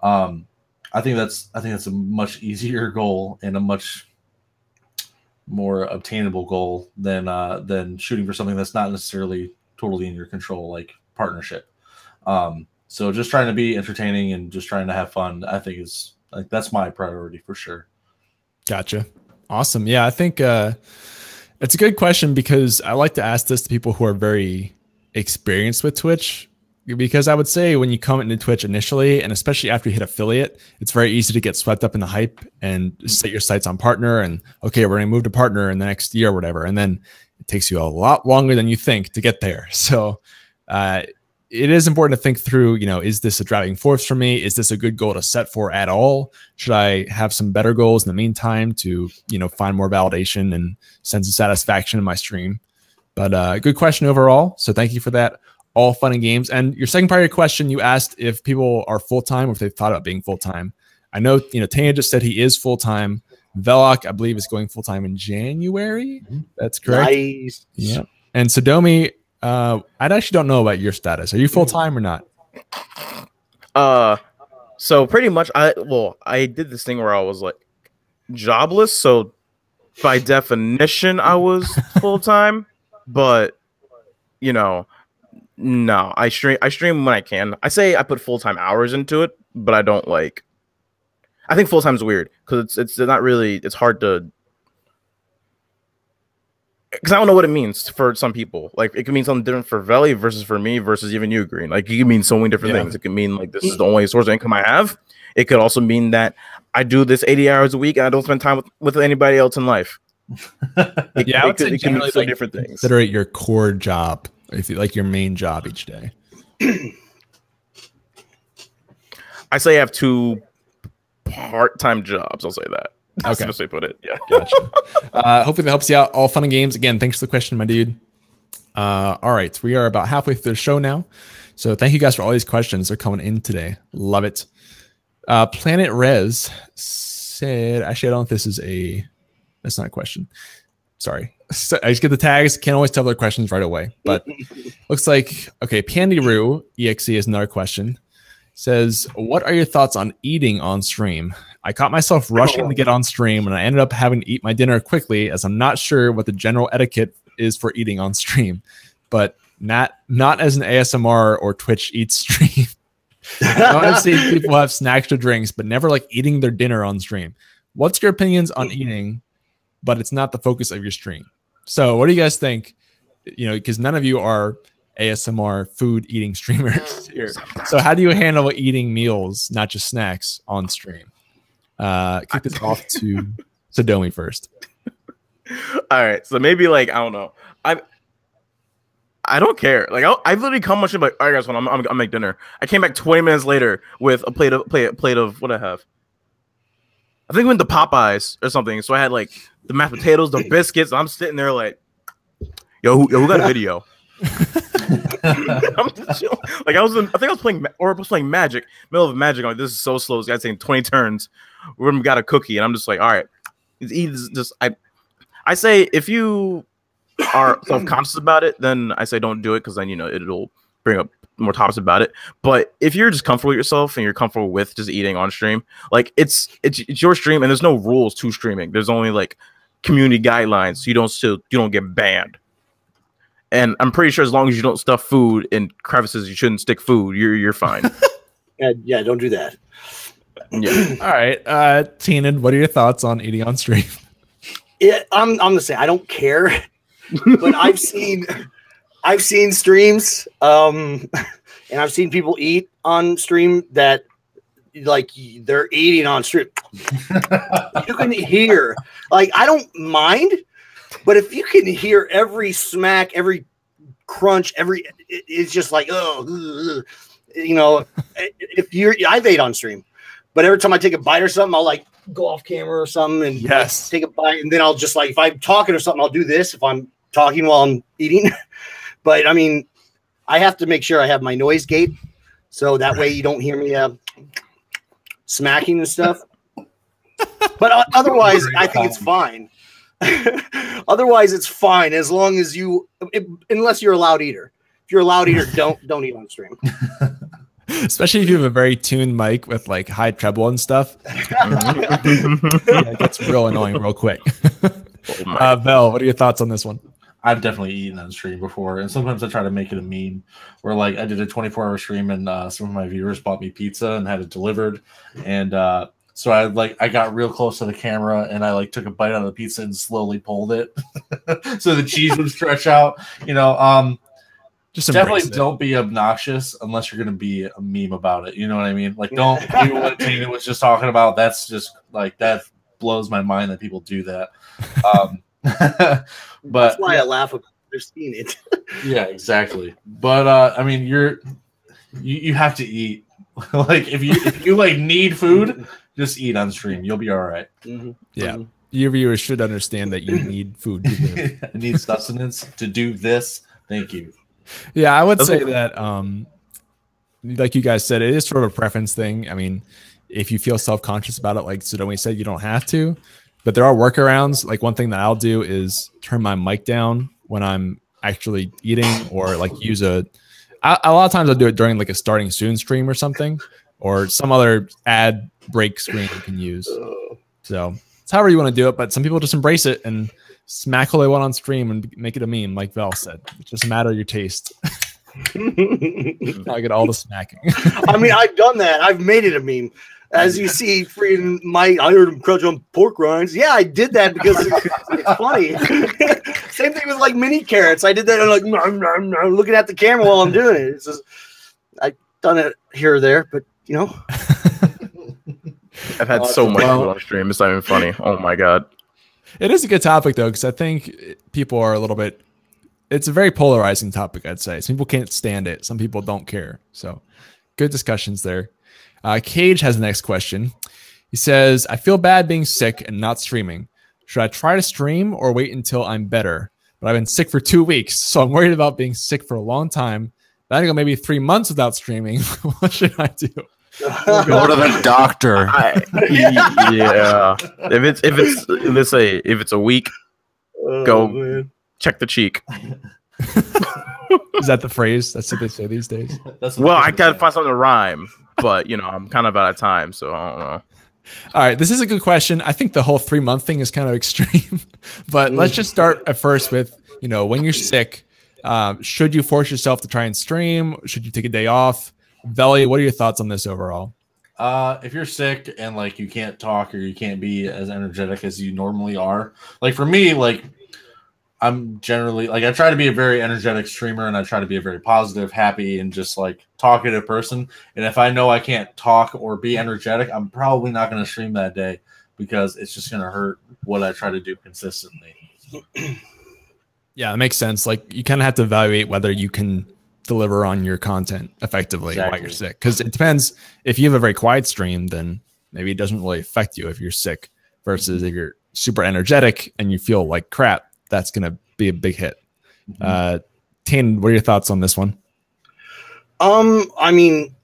I think that's a much easier goal and a much more obtainable goal than shooting for something that's not necessarily totally in your control, like partnership. So just trying to be entertaining and just trying to have fun, I think is like that's my priority for sure. Gotcha. Awesome. Yeah, I think it's a good question because I like to ask this to people who are very experienced with Twitch. Because I would say when you come into Twitch initially, and especially after you hit affiliate, it's very easy to get swept up in the hype and set your sights on partner and, okay, we're going to move to partner in the next year or whatever. And then it takes you a lot longer than you think to get there. So it is important to think through, is this a driving force for me? Is this a good goal to set for at all? Should I have some better goals in the meantime to, find more validation and sense of satisfaction in my stream? But good question overall. So thank you for that. All fun and games. And your second part of your question, you asked if people are full-time or if they've thought about being full-time. I know, Tanya just said he is full-time. Velok, I believe, is going full-time in January. That's correct. Nice. Yeah. And Sadomi, I actually don't know about your status. Are you full-time or not? So pretty much, I did this thing where I was like jobless. So by definition, I was full-time, but no, I stream when I can. I say I put full-time hours into it, but I don't like. I think full-time is weird because it's not really. It's hard to because I don't know what it means for some people. Like it can mean something different for Veli versus for me versus even you, Green. Like it can mean so many different things. It can mean like this is the only source of income I have. It could also mean that I do this 80 hours a week and I don't spend time with anybody else in life. It can mean so different things. Consider it your core job. If you like your main job each day. I say I have 2 part-time jobs. I'll say that. That's okay. the best way to put it. Yeah. Gotcha. Hopefully that helps you out. All fun and games. Again, thanks for the question, my dude. All right. We are about halfway through the show now. So thank you guys for all these questions. They're coming in today. Love it. Planet Rez said, actually, I don't know if this is that's not a question. Sorry. So I just get the tags. Can't always tell their questions right away. But looks like, okay, Pandyroo EXE is another question. Says, what are your thoughts on eating on stream? I caught myself rushing to get on stream and I ended up having to eat my dinner quickly as I'm not sure what the general etiquette is for eating on stream. But not as an ASMR or Twitch eats stream. I've seen people have snacks or drinks, but never like eating their dinner on stream. What's your opinions on eating, but it's not the focus of your stream? So what do you guys think? Because none of you are ASMR food eating streamers here. So how do you handle eating meals, not just snacks, on stream? Kick this off to Sadomi first. All right. So maybe like, I don't know. I don't care. Like I've literally come much like, all right, guys, I'm make dinner. I came back 20 minutes later with a plate of what I have. I think we went to Popeyes or something. So I had like the mashed potatoes, the biscuits. I'm sitting there like, yo, who got a video? I'm just chilling. Like I think I was playing Magic, middle of Magic. I'm like, this is so slow. This guy's taking 20 turns. We got a cookie, and I'm just like, all right. I say if you are self-conscious about it, then I say don't do it because then it'll bring up more topics about it. But if you're just comfortable with yourself and you're comfortable with just eating on stream, like it's your stream and there's no rules to streaming. There's only like community guidelines, so you don't get banned. And I'm pretty sure as long as you don't stuff food in crevices, you shouldn't stick food. You're fine. Yeah, don't do that. Yeah. All right, Tainted, what are your thoughts on eating on stream? Yeah, I'm the same. I don't care, but I've seen streams, and I've seen people eat on stream that like they're eating on stream. You can hear, like, I don't mind, but if you can hear every smack, every crunch, it's just like, I've ate on stream, but every time I take a bite or something, I'll like go off camera or something and yes, take a bite, and then I'll just like, if I'm talking or something, I'll do this if I'm talking while I'm eating. But I mean, I have to make sure I have my noise gate, so that way you don't hear me smacking and stuff. But otherwise, I think it's fine. Otherwise, it's fine as long as unless you're a loud eater. If you're a loud eater, don't eat on stream. Especially if you have a very tuned mic with like high treble and stuff. It gets real annoying real quick. Vel, what are your thoughts on this one? I've definitely eaten on stream before, and sometimes I try to make it a meme where like I did a 24-hour stream and some of my viewers bought me pizza and had it delivered, and so I got real close to the camera and I like took a bite out of the pizza and slowly pulled it so the cheese would stretch out. Just definitely don't be obnoxious unless you're going to be a meme about it. You know what I mean? Like, don't do what Tina was just talking about. That's just like, that blows my mind that people do that. But that's why I laugh about they're seeing it. Yeah, exactly. But I mean, you have to eat. Like if you like need food, just eat on stream. You'll be all right. Mm-hmm. Yeah. Mm-hmm. Your viewers should understand that you need food to live. I need sustenance to do this. Thank you. Yeah, I would say that, like you guys said, it is sort of a preference thing. I mean, if you feel self-conscious about it, like Sadomi said, you don't have to. But there are workarounds. Like one thing that I'll do is turn my mic down when I'm actually eating, or like use a lot of times I'll do it during like a starting soon stream or something, or some other ad break screen you can use. So it's however you want to do it. But some people just embrace it and smack all they want on stream and make it a meme, like Val said. It's just a matter of your taste. I get all the smacking. I mean, I've done that. I've made it a meme. As you see, I heard him crunch on pork rinds. Yeah, I did that because it's funny. Same thing with like mini carrots. I did that and like looking at the camera while I'm doing it. It's just, I've done it here or there, but you know. I've had so much food on stream. It's not even funny. Oh my god. It is a good topic though, because I think people are a little bit. It's a very polarizing topic, I'd say. Some people can't stand it. Some people don't care. So, good discussions there. Cage has the next question. He says, I feel bad being sick and not streaming. Should I try to stream or wait until I'm better? But I've been sick for 2 weeks, so I'm worried about being sick for a long time. But I think maybe 3 months without streaming. What should I do? Go to the doctor. Yeah. If it's a week, go check the cheek. Is that the phrase? That's what they say these days. Well, I gotta find something to rhyme, but I'm kind of out of time, so I don't know. All right, this is a good question. I think the whole 3 month thing is kind of extreme, but let's just start at first with when you're sick. Should you force yourself to try and stream? Should you take a day off? Veli, what are your thoughts on this overall? If you're sick and like you can't talk or you can't be as energetic as you normally are, like for me, like I'm generally like I try to be a very energetic streamer and I try to be a very positive, happy, and just like talkative person. And if I know I can't talk or be energetic, I'm probably not going to stream that day because it's just going to hurt what I try to do consistently. Yeah, that makes sense. Like you kind of have to evaluate whether you can deliver on your content effectively while you're sick, because it depends. If you have a very quiet stream, then maybe it doesn't really affect you if you're sick, versus if you're super energetic and you feel like crap, that's going to be a big hit. Tainted, what are your thoughts on this one? I mean,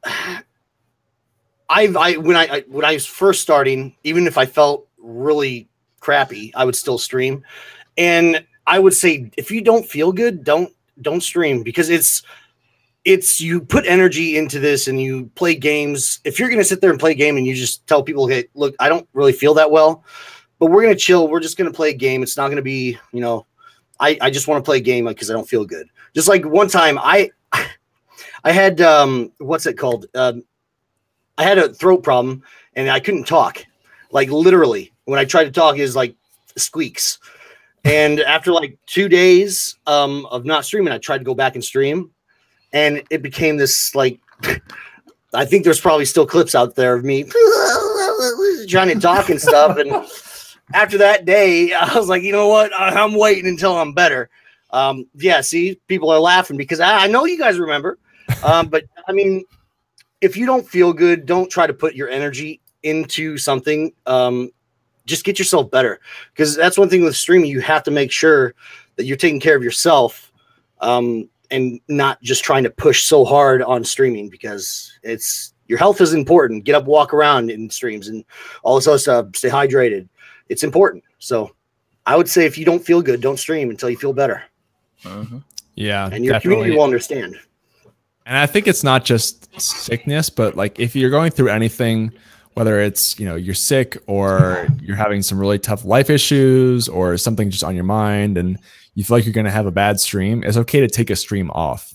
when I was first starting, even if I felt really crappy, I would still stream. And I would say, if you don't feel good, don't stream, because it's you put energy into this and you play games. If you're going to sit there and play a game and you just tell people, hey, look, I don't really feel that well, but we're going to chill. We're just going to play a game. It's not going to be, I just want to play a game because I don't feel good. Just like one time I had, what's it called? I had a throat problem and I couldn't talk. Like literally when I tried to talk, it was like squeaks. And after like 2 days of not streaming, I tried to go back and stream, and it became this like, I think there's probably still clips out there of me trying to talk and stuff. And after that day, I was like, you know what? I'm waiting until I'm better. Yeah, see, people are laughing because I know you guys remember. But I mean, if you don't feel good, don't try to put your energy into something. Just get yourself better, because that's one thing with streaming. You have to make sure that you're taking care of yourself, and not just trying to push so hard on streaming, because your health is important. Get up, walk around in streams and all this other stuff. Stay hydrated. It's important. So I would say if you don't feel good, don't stream until you feel better. Yeah. And your community will understand. And I think it's not just sickness, but like if you're going through anything, whether it's, you're sick or you're having some really tough life issues or something just on your mind and you feel like you're going to have a bad stream, it's okay to take a stream off.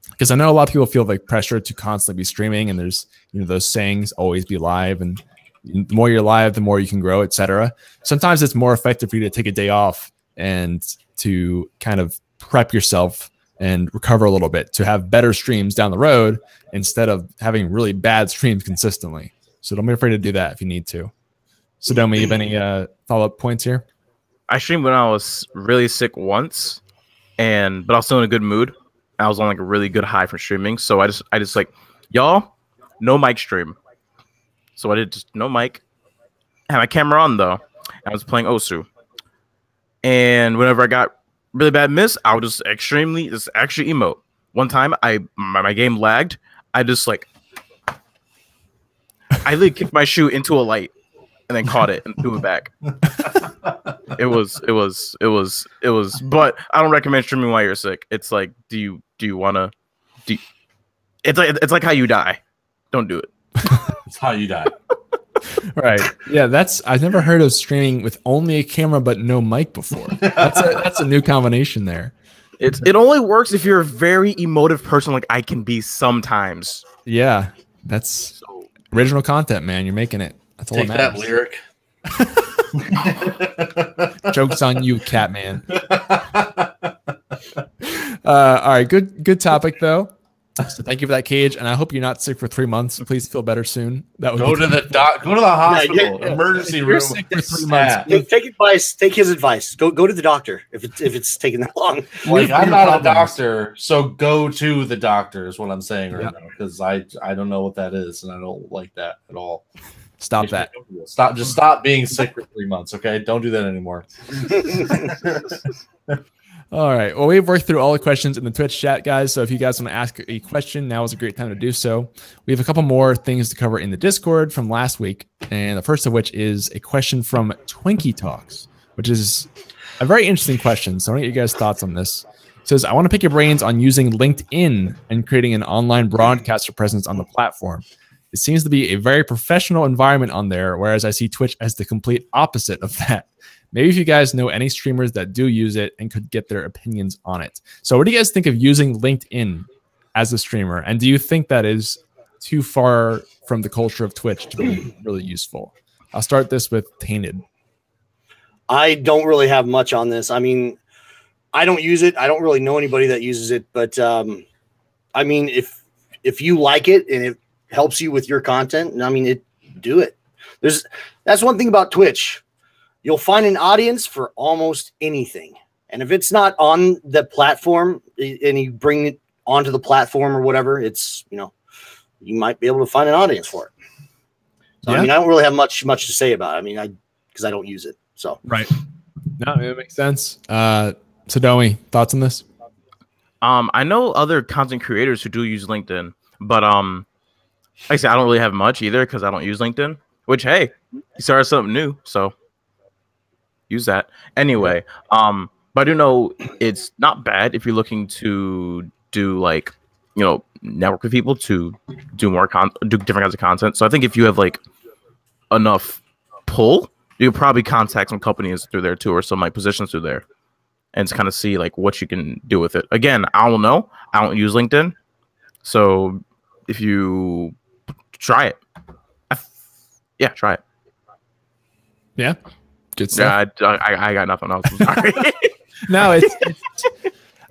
Because I know a lot of people feel like pressure to constantly be streaming, and there's, those sayings, always be live, and the more you're live, the more you can grow, etc. Sometimes it's more effective for you to take a day off and to kind of prep yourself and recover a little bit to have better streams down the road instead of having really bad streams consistently. So don't be afraid to do that if you need to. Sadomi, you have any follow-up points here? I streamed when I was really sick once, but I was still in a good mood. I was on like a really good high for streaming. So I just like, y'all, no mic stream. So I did just no mic. I had my camera on though. I was playing Osu. And whenever I got really bad miss, I would just actually emote. One time my game lagged. I literally kicked my shoe into a light and then caught it and threw it back. It was, but I don't recommend streaming while you're sick. It's like, it's like how you die. Don't do it. It's how you die. Right. Yeah, I've never heard of streaming with only a camera but no mic before. That's a new combination there. It only works if you're a very emotive person like I can be sometimes. Yeah. That's original content, man. You're making it. That's all Take that that matters. lyric. Joke's on you, Catman. All right, good topic though. So thank you for that, Cage, and I hope you're not sick for 3 months. Please feel better soon. That would go to the hospital, emergency room. You're sick for 3 months. Take advice. Take his advice. Go to the doctor if it's taking that long. Like, I'm not a doctor, so go to the doctor is what I'm saying right now, because I don't know what that is, and I don't like that at all. Stop that. Stop being sick for 3 months, okay? Don't do that anymore. All right. Well, we've worked through all the questions in the Twitch chat, guys. So if you guys want to ask a question, now is a great time to do so. We have a couple more things to cover in the Discord from last week. And the first of which is a question from Twinkie Talks, which is a very interesting question. So I want to get you guys' thoughts on this. It says, I want to pick your brains on using LinkedIn and creating an online broadcaster presence on the platform. It seems to be a very professional environment on there, whereas I see Twitch as the complete opposite of that. Maybe if you guys know any streamers that do use it and could get their opinions on it. So what do you guys think of using LinkedIn as a streamer? And do you think that is too far from the culture of Twitch to be really useful? I'll start this with Tainted. I don't really have much on this. I mean, I don't use it. I don't really know anybody that uses it. But, I mean, if you like it and it helps you with your content, I mean, do it. That's one thing about Twitch. You'll find an audience for almost anything. And if it's not on the platform and you bring it onto the platform or whatever, it's, you might be able to find an audience for it. So, I mean, I don't really have much to say about it. I mean, because I don't use it. So, right. No, it makes sense. Sadomi, thoughts on this? I know other content creators who do use LinkedIn, but like I said, I don't really have much either because I don't use LinkedIn. Which, hey, you started something new, so use that anyway. But I do know it's not bad if you're looking to do like, network with people to do do different kinds of content. So I think if you have like enough pull, you could probably contact some companies through there too, or some like positions through there, and to kind of see like what you can do with it. Again, I don't know. I don't use LinkedIn, so if you try it, yeah, try it. Yeah, good stuff. Yeah, I got nothing else. I'm sorry. No, it's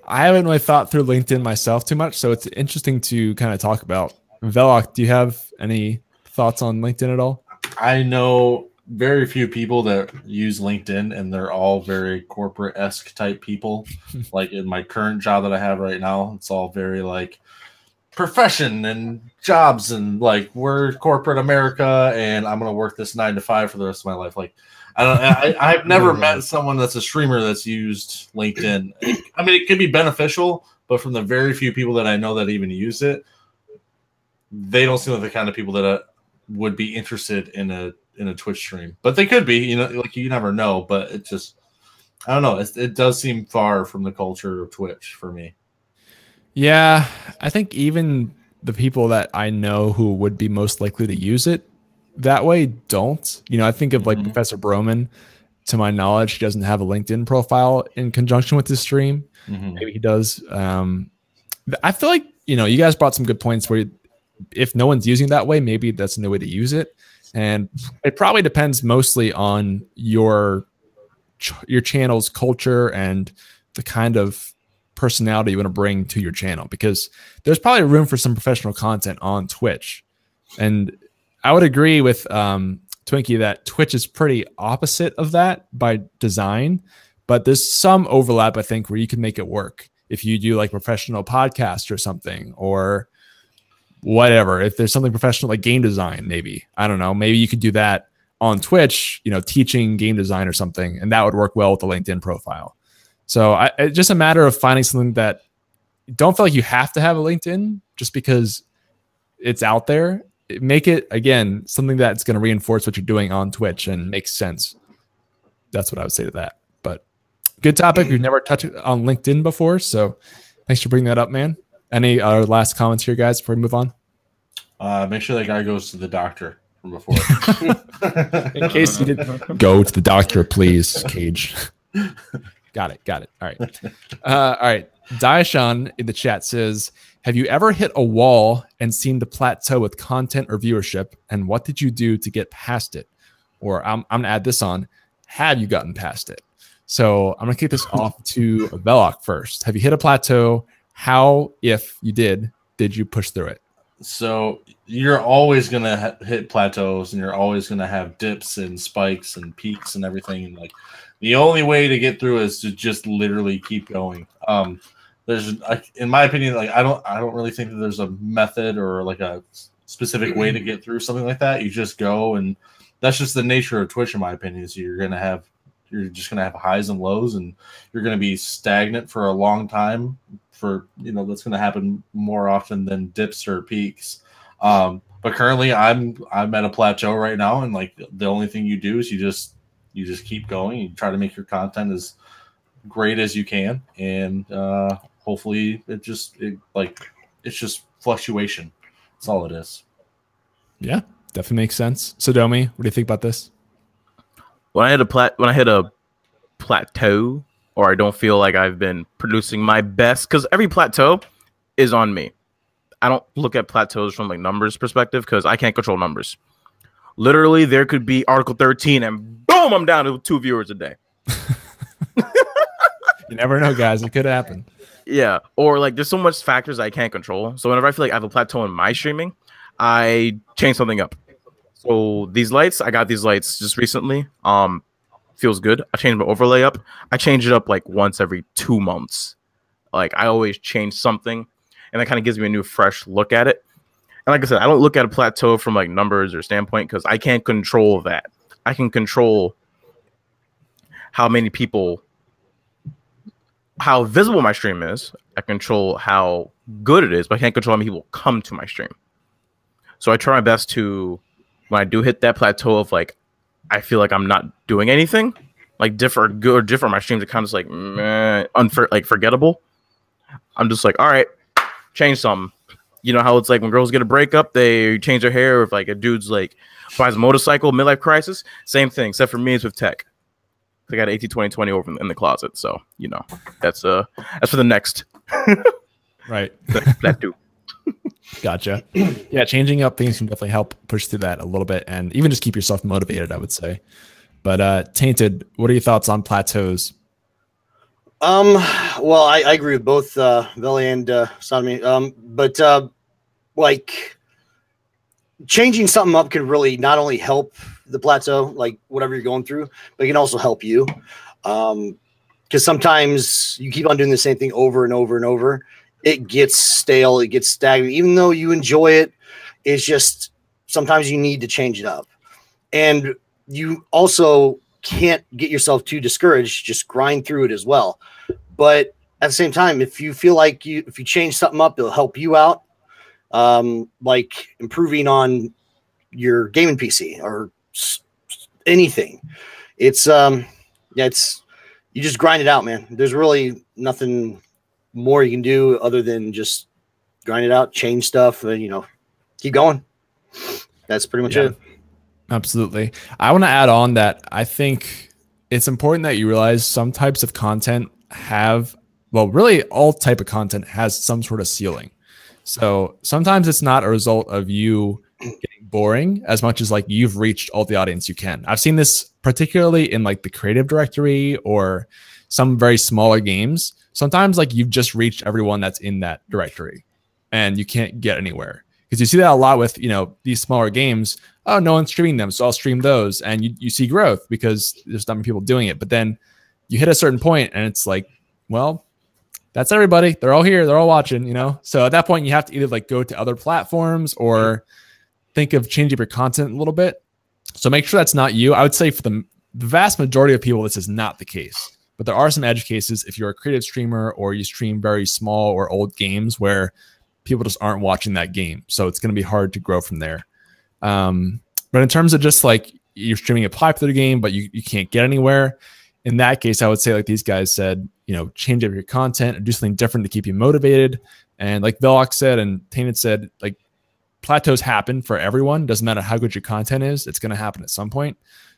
I haven't really thought through LinkedIn myself too much, so it's interesting to kind of talk about. Velok, do you have any thoughts on LinkedIn at all? I know very few people that use LinkedIn, and they're all very corporate-esque type people. Like in my current job that I have right now, it's all very like profession and jobs, and like we're corporate America, and I'm gonna work this 9 to 5 for the rest of my life. Like I've never met someone that's a streamer that's used LinkedIn. I mean, it could be beneficial, but from the very few people that I know that even use it, they don't seem like the kind of people that would be interested in a Twitch stream. But they could be, like you never know. But it just, I don't know. It does seem far from the culture of Twitch for me. Yeah, I think even the people that I know who would be most likely to use it that way don't. I think of like Professor Broman. To my knowledge, he doesn't have a LinkedIn profile in conjunction with his stream. Maybe he does. I feel like, you guys brought some good points where if no one's using that way, maybe that's no way to use it. And it probably depends mostly on your channel's culture and the kind of personality you want to bring to your channel, because there's probably room for some professional content on Twitch. And I would agree with Twinkie that Twitch is pretty opposite of that by design, but there's some overlap, I think, where you can make it work if you do like professional podcast or something, or whatever. If there's something professional like game design, maybe, I don't know, maybe you could do that on Twitch, teaching game design or something, and that would work well with the LinkedIn profile. So it's just a matter of finding something that don't feel like you have to have a LinkedIn just because it's out there. Make it, again, something that's going to reinforce what you're doing on Twitch and makes sense. That's what I would say to that. But good topic. We've never touched on LinkedIn before, so thanks for bringing that up, man. Any last comments here, guys, before we move on? Make sure that guy goes to the doctor from before. In case you didn't go to the doctor, please, Cage. Got it. All right. All right. Daishan in the chat says, have you ever hit a wall and seen the plateau with content or viewership? And what did you do to get past it? Or I'm going to add this on. Have you gotten past it? So I'm going to kick this off to Velok first. Have you hit a plateau? How, if you did you push through it? So you're always going to hit plateaus, and you're always going to have dips and spikes and peaks and everything. And like the only way to get through is to just literally keep going. There's, in my opinion, like I don't really think that there's a method or like a specific way to get through something like that. You just go, and that's just the nature of Twitch, in my opinion. Is you're just gonna have highs and lows, and you're gonna be stagnant for a long time. That's gonna happen more often than dips or peaks. But currently, I'm at a plateau right now, and like the only thing you do is you just keep going. You try to make your content as great as you can, and hopefully it's just fluctuation. That's all it is. Yeah, definitely makes sense. Sadomi, what do you think about this? When I hit a plateau, or I don't feel like I've been producing my best, because every plateau is on me. I don't look at plateaus from like numbers perspective, because I can't control numbers. Literally, there could be Article 13, and boom, I'm down to 2 viewers a day. You never know, guys. It could happen. Yeah, or like there's so much factors I can't control. So whenever I feel like I have a plateau in my streaming, I change something up. So these lights, I got these lights just recently. Feels good. I changed my overlay up. I change it up like once every 2 months. Like I always change something, and that kind of gives me a new, fresh look at it. And like I said, I don't look at a plateau from like numbers or standpoint, because I can't control that. I can control how many people how visible my stream is. I control how good it is, but I can't control how many people come to my stream. So I try my best to, when I do hit that plateau of like, I feel like I'm not doing anything, like different my streams are kind of just like like forgettable. I'm just like, all right, change something. You know how it's like when girls get a breakup, they change their hair. If like a dude's like buys a motorcycle, midlife crisis, same thing. Except for me, it's with tech. I got an AT2020 over in the closet, so you know that's for the next. Right. That too. Gotcha. Yeah, changing up things can definitely help push through that a little bit, and even just keep yourself motivated, I would say. But Tainted, what are your thoughts on plateaus? Well, I agree with both Veli and Sadomi. But like changing something up can really not only help the plateau, like whatever you're going through, but it can also help you. Because sometimes you keep on doing the same thing over and over and over. It gets stale, it gets stagnant. Even though you enjoy it, it's just sometimes you need to change it up. And you also can't get yourself too discouraged, just grind through it as well. But at the same time, if you feel like if you change something up, it'll help you out, like improving on your gaming PC or anything. It's you just grind it out, man. There's really nothing more you can do other than just grind it out, change stuff, and keep going. That's pretty much it. Absolutely. I want to add on that I think it's important that you realize some types of content really all type of content has some sort of ceiling. So sometimes it's not a result of you getting boring as much as like you've reached all the audience you can. I've seen this particularly in like the creative directory or some very smaller games. Sometimes like you've just reached everyone that's in that directory and you can't get anywhere, because you see that a lot with, these smaller games. Oh, no one's streaming them, so I'll stream those. And you see growth because there's not many people doing it. But then you hit a certain point and it's like, well, that's everybody. They're all here. They're all watching, So at that point, you have to either like go to other platforms or think of changing your content a little bit. So make sure that's not you. I would say for the vast majority of people, this is not the case. But there are some edge cases if you're a creative streamer or you stream very small or old games where people just aren't watching that game. So it's going to be hard to grow from there. But in terms of just like you're streaming a popular game, but you can't get anywhere, in that case, I would say like these guys said, change up your content or do something different to keep you motivated. And like Velox said and Tainted said, like plateaus happen for everyone. Doesn't matter how good your content is. It's going to happen at some point.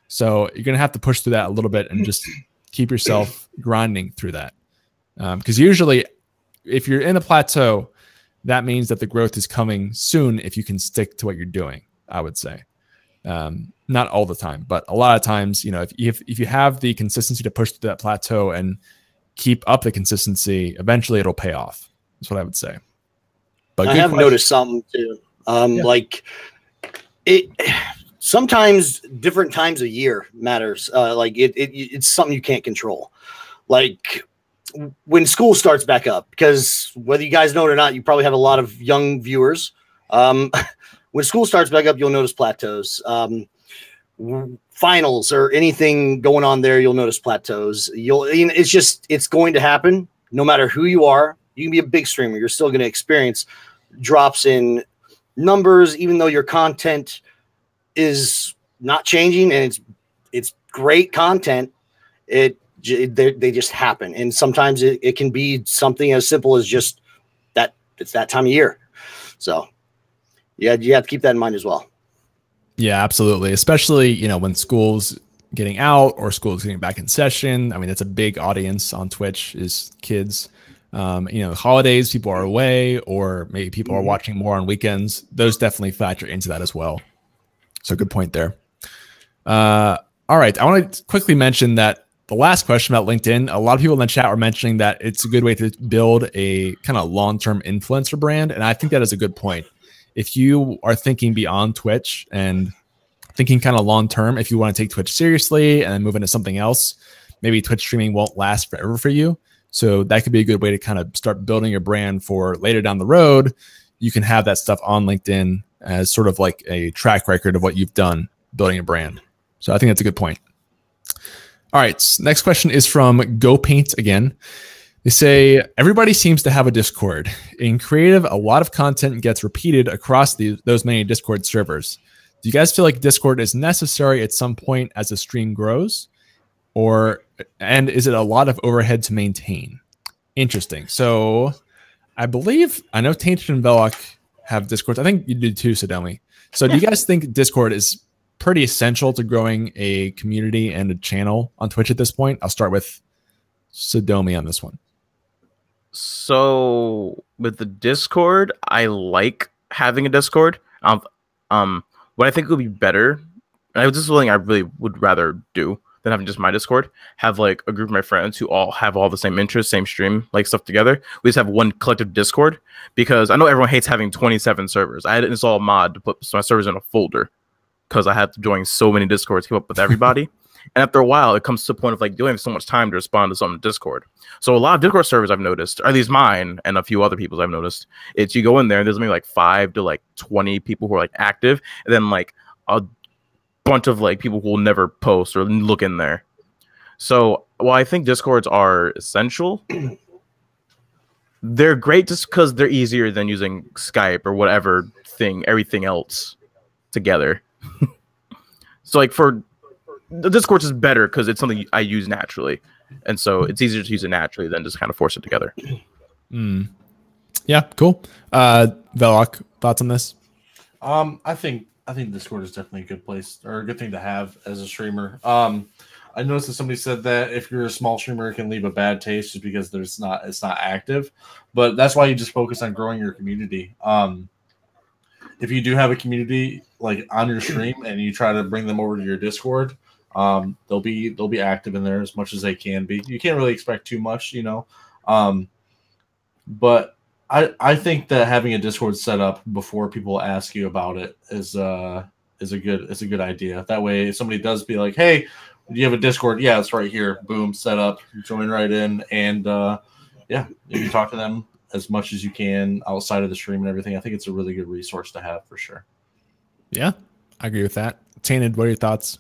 So you're going to have to push through that a little bit and just keep yourself grinding through that. Because usually if you're in a plateau, that means that the growth is coming soon if you can stick to what you're doing, I would say. Not all the time, but a lot of times, if you have the consistency to push through that plateau and keep up the consistency, eventually it'll pay off. That's what I would say. But I have noticed something too. Like it sometimes different times of year matters. Like it's something you can't control. Like when school starts back up, because whether you guys know it or not, you probably have a lot of young viewers. When school starts back up, you'll notice plateaus. Finals or anything going on there, you'll notice plateaus. It's going to happen no matter who you are. You can be a big streamer. You're still going to experience drops in numbers, even though your content is not changing and it's great content. They just happen. And sometimes it can be something as simple as just that it's that time of year. So yeah, you have to keep that in mind as well. Yeah, absolutely. Especially, when school's getting out or school's getting back in session. I mean, that's a big audience on Twitch is kids. Holidays, people are away, or maybe people are watching more on weekends. Those definitely factor into that as well. So good point there. All right. I want to quickly mention that the last question about LinkedIn, a lot of people in the chat were mentioning that it's a good way to build a kind of long-term influencer brand. And I think that is a good point. If you are thinking beyond Twitch and thinking kind of long-term, if you want to take Twitch seriously and then move into something else, maybe Twitch streaming won't last forever for you. So that could be a good way to kind of start building your brand for later down the road. You can have that stuff on LinkedIn as sort of like a track record of what you've done building a brand. So I think that's a good point. All right. Next question is from Go Paint again. They say everybody seems to have a Discord. In creative, a lot of content gets repeated across those many Discord servers. Do you guys feel like Discord is necessary at some point as the stream grows? And is it a lot of overhead to maintain? Interesting. So I know Tainted and Velok have Discords. I think you do too, Sadomi. So do you guys think Discord is pretty essential to growing a community and a channel on Twitch at this point? I'll start with Sadomi on this one. So with the Discord, I like having a Discord. What I think would be better, and this is something I really would rather do than having just my Discord, have like a group of my friends who all have all the same interests, same stream, like stuff together. We just have one collective Discord, because I know everyone hates having 27 servers. I had to install a mod to put my servers in a folder because I had to join so many Discords to keep up with everybody. And after a while, it comes to the point of like, you don't have so much time to respond to something in Discord. So a lot of Discord servers I've noticed, or at least mine and a few other people's I've noticed, it's you go in there and there's maybe like 5 to like 20 people who are like active, and then like a bunch of like people who will never post or look in there. So while I think Discords are essential, they're great just because they're easier than using Skype or whatever thing, everything else together. So like for the Discord is better because it's something I use naturally, and so it's easier to use it naturally than just kind of force it together. Yeah, cool. Velok, thoughts on this? I think Discord is definitely a good place, or a good thing to have as a streamer. I noticed that somebody said that if you're a small streamer, it can leave a bad taste just because it's not active. But that's why you just focus on growing your community. If you do have a community like on your stream and you try to bring them over to your Discord, they'll be active in there as much as they can be. You can't really expect too much, you know. But I think that having a Discord set up before people ask you about it is a good idea. That way, if somebody does be like, "Hey, do you have a Discord?" Yeah, it's right here. Boom, set up, join right in, and yeah, you can talk to them as much as you can outside of the stream and everything. I think it's a really good resource to have for sure. Yeah, I agree with that. Tainted, what are your thoughts?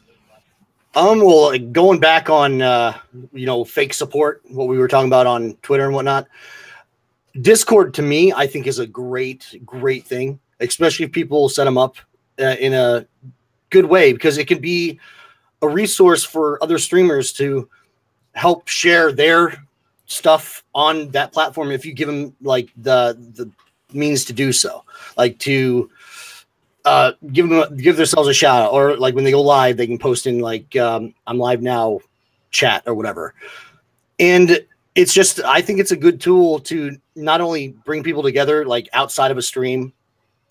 Well, like, going back on fake support, what we were talking about on Twitter and whatnot. Discord to me, I think, is a great thing, especially if people set them up in a good way, because it can be a resource for other streamers to help share their stuff on that platform if you give them like the means to do so, like to give themselves a shout out, or like when they go live, they can post in like I'm live now chat or whatever. And it's just, I think it's a good tool to not only bring people together like outside of a stream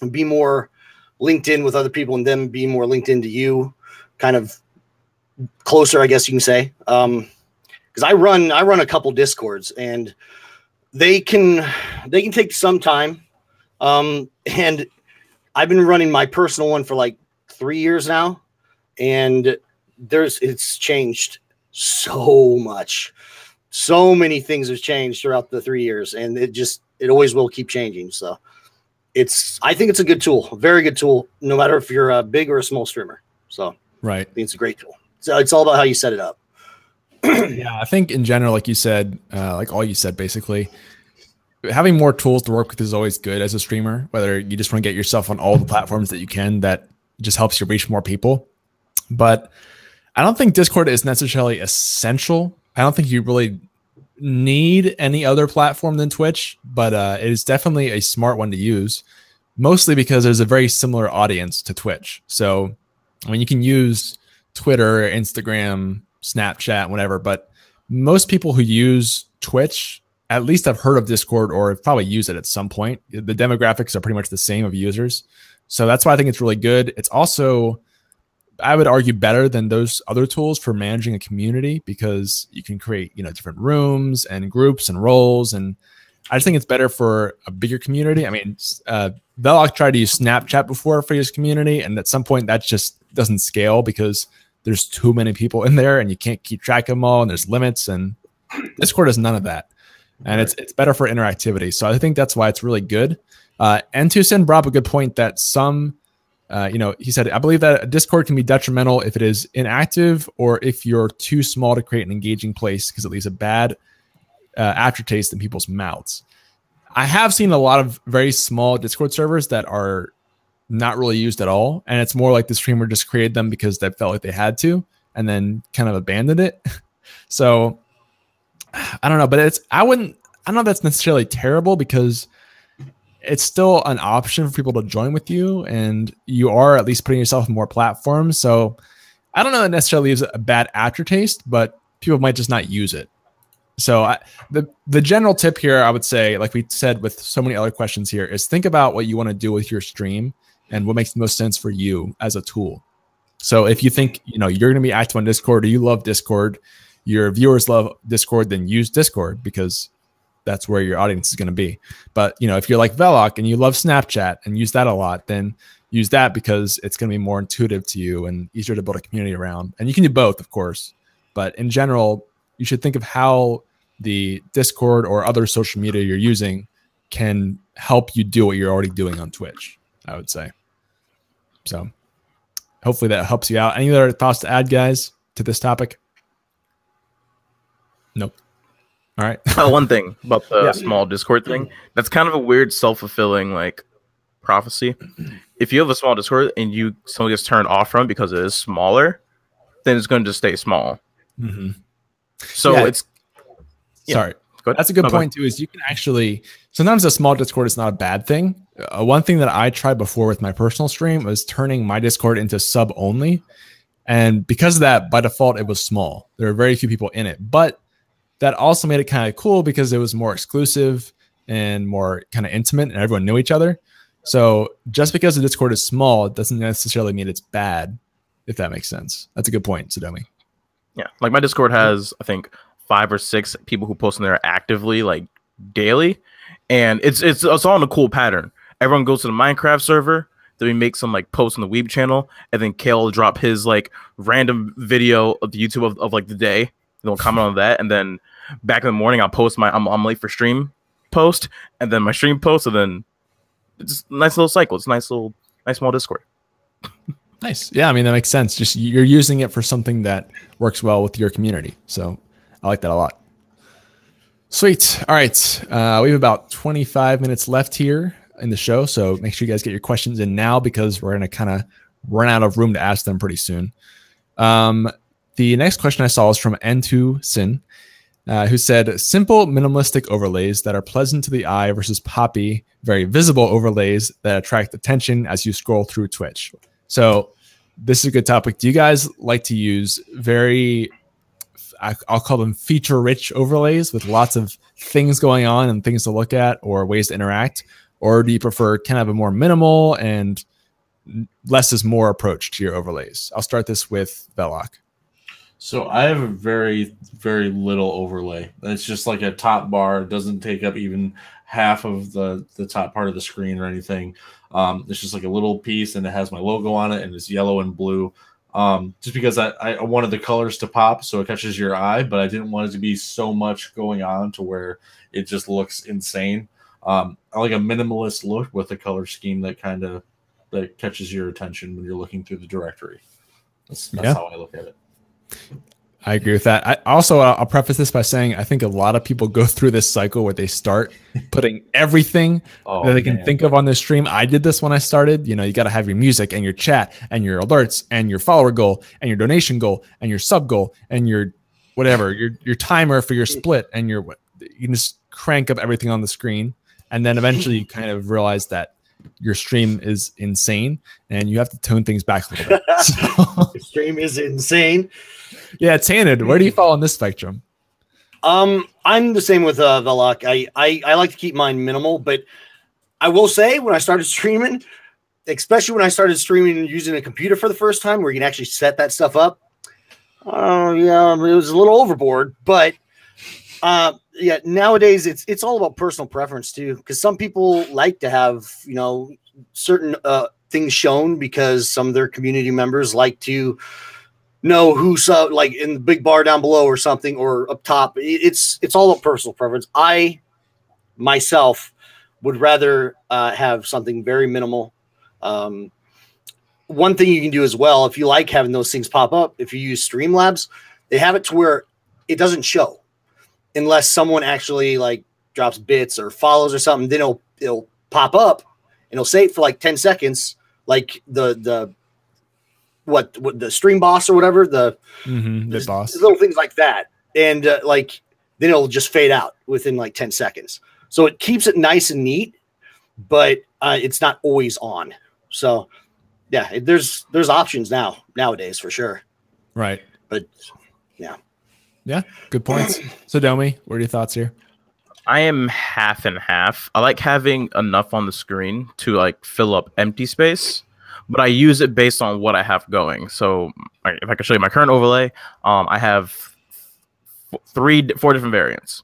and be more linked in with other people, and them be more linked into you, kind of closer, I guess you can say. Because I run a couple Discords, and they can take some time. And I've been running my personal one for like 3 years now, and it's changed so much. So many things have changed throughout the 3 years, and it always will keep changing. So I think it's a good tool, a very good tool, no matter if you're a big or a small streamer. So right, I think it's a great tool. So it's all about how you set it up. Yeah, I think in general, like you said, like all you said, basically, having more tools to work with is always good as a streamer, whether you just want to get yourself on all the platforms that you can. That just helps you reach more people. But I don't think Discord is necessarily essential. I don't think you really need any other platform than Twitch, but it is definitely a smart one to use, mostly because there's a very similar audience to Twitch. So, I mean, you can use Twitter, Instagram, Snapchat, whatever, but most people who use Twitch at least have heard of Discord or have probably used it at some point. The demographics are pretty much the same of users. So that's why I think it's really good. It's also, I would argue, better than those other tools for managing a community, because you can create, different rooms and groups and roles. And I just think it's better for a bigger community. I mean, Velok tried to use Snapchat before for his community, and at some point that just doesn't scale because there's too many people in there and you can't keep track of them all, and there's limits, and Discord has none of that. And it's better for interactivity. So I think that's why it's really good. N2Sin brought up a good point that he said, I believe that a Discord can be detrimental if it is inactive or if you're too small to create an engaging place, because it leaves a bad aftertaste in people's mouths. I have seen a lot of very small Discord servers that are not really used at all, and it's more like the streamer just created them because they felt like they had to, and then kind of abandoned it. So I don't know, but I don't know if that's necessarily terrible, because it's still an option for people to join with you, and you are at least putting yourself in more platforms. So I don't know that necessarily leaves a bad aftertaste, but people might just not use it. So the general tip here, I would say, like we said with so many other questions here, is think about what you want to do with your stream and what makes the most sense for you as a tool. So if you think, you're going to be active on Discord, or you love Discord, your viewers love Discord, then use Discord, because that's where your audience is going to be. But, if you're like Veloc and you love Snapchat and use that a lot, then use that, because it's going to be more intuitive to you and easier to build a community around. And you can do both, of course. But in general, you should think of how the Discord or other social media you're using can help you do what you're already doing on Twitch, I would say. So hopefully that helps you out. Any other thoughts to add, guys, to this topic? Nope. All right. One thing about the small Discord thing, that's kind of a weird self-fulfilling prophecy. If you have a small Discord and someone gets turned off from it because it is smaller, then it's going to just stay small. Mm-hmm. So it's sorry. That's a good point too. Is you can actually sometimes a small Discord is not a bad thing. One thing that I tried before with my personal stream was turning my Discord into sub only, and because of that, by default, it was small. There were very few people in it, but that also made it kind of cool because it was more exclusive and more kind of intimate, and everyone knew each other. So just because the Discord is small, it doesn't necessarily mean it's bad, if that makes sense. That's a good point, Sadomi. Yeah, like my Discord has, I think, 5 or 6 people who post in there actively, daily, and it's all in a cool pattern. Everyone goes to the Minecraft server, then we make some posts on the Weeb channel, and then Kale will drop his random video of the YouTube of the day, and we'll comment on that, and then back in the morning I'll post my I'm late for stream post, and then my stream post, and then it's a nice little cycle. It's nice small Discord. Nice. Yeah, I mean, that makes sense. Just you're using it for something that works well with your community. So I like that a lot. Sweet. All right. We have about 25 minutes left here in the show. So make sure you guys get your questions in now, because we're going to kind of run out of room to ask them pretty soon. The next question I saw was from N2 Sin, who said, simple minimalistic overlays that are pleasant to the eye versus poppy, very visible overlays that attract attention as you scroll through Twitch. So this is a good topic. Do you guys like to use I'll call them feature-rich overlays with lots of things going on and things to look at or ways to interact? Or do you prefer kind of a more minimal and less is more approach to your overlays? I'll start this with Veloc. So I have a very, very little overlay. It's just like a top bar. It doesn't take up even half of the top part of the screen or anything. It's just like a little piece, and it has my logo on it, and it's yellow and blue. Just because I wanted the colors to pop so it catches your eye, but I didn't want it to be so much going on to where it just looks insane. I like a minimalist look with a color scheme that catches your attention when you're looking through the directory. That's how I look at it. I agree with that. I'll preface this by saying I think a lot of people go through this cycle where they start putting everything that they can think of on their stream. I did this when I started. You got to have your music and your chat and your alerts and your follower goal and your donation goal and your sub goal and your whatever, your timer for your split, and you can just crank up everything on the screen. And then eventually you kind of realize that your stream is insane and you have to tone things back a little bit. Your stream is insane. Yeah, Tainted, where do you fall on this spectrum? I'm the same with Veloc. I like to keep mine minimal, but I will say when I started streaming, especially when I started streaming using a computer for the first time, where you can actually set that stuff up. It was a little overboard, but nowadays it's all about personal preference too, because some people like to have certain things shown because some of their community members like to know who's like in the big bar down below or something, or up top. It's all about personal preference. I myself would rather have something very minimal. One thing you can do as well, if you like having those things pop up, if you use Streamlabs, they have it to where it doesn't show. unless someone actually like drops bits or follows or something, then it'll pop up and it'll say it for like 10 seconds, like the stream boss or whatever, the boss, little things like that. And like then it'll just fade out within like 10 seconds. So it keeps it nice and neat, but it's not always on. So yeah, there's options nowadays for sure. Right. But yeah. Yeah, good points. So Domi, what are your thoughts here? I am half and half. I like having enough on the screen to like fill up empty space, but I use it based on what I have going. So if I can show you my current overlay, I have 4 different variants.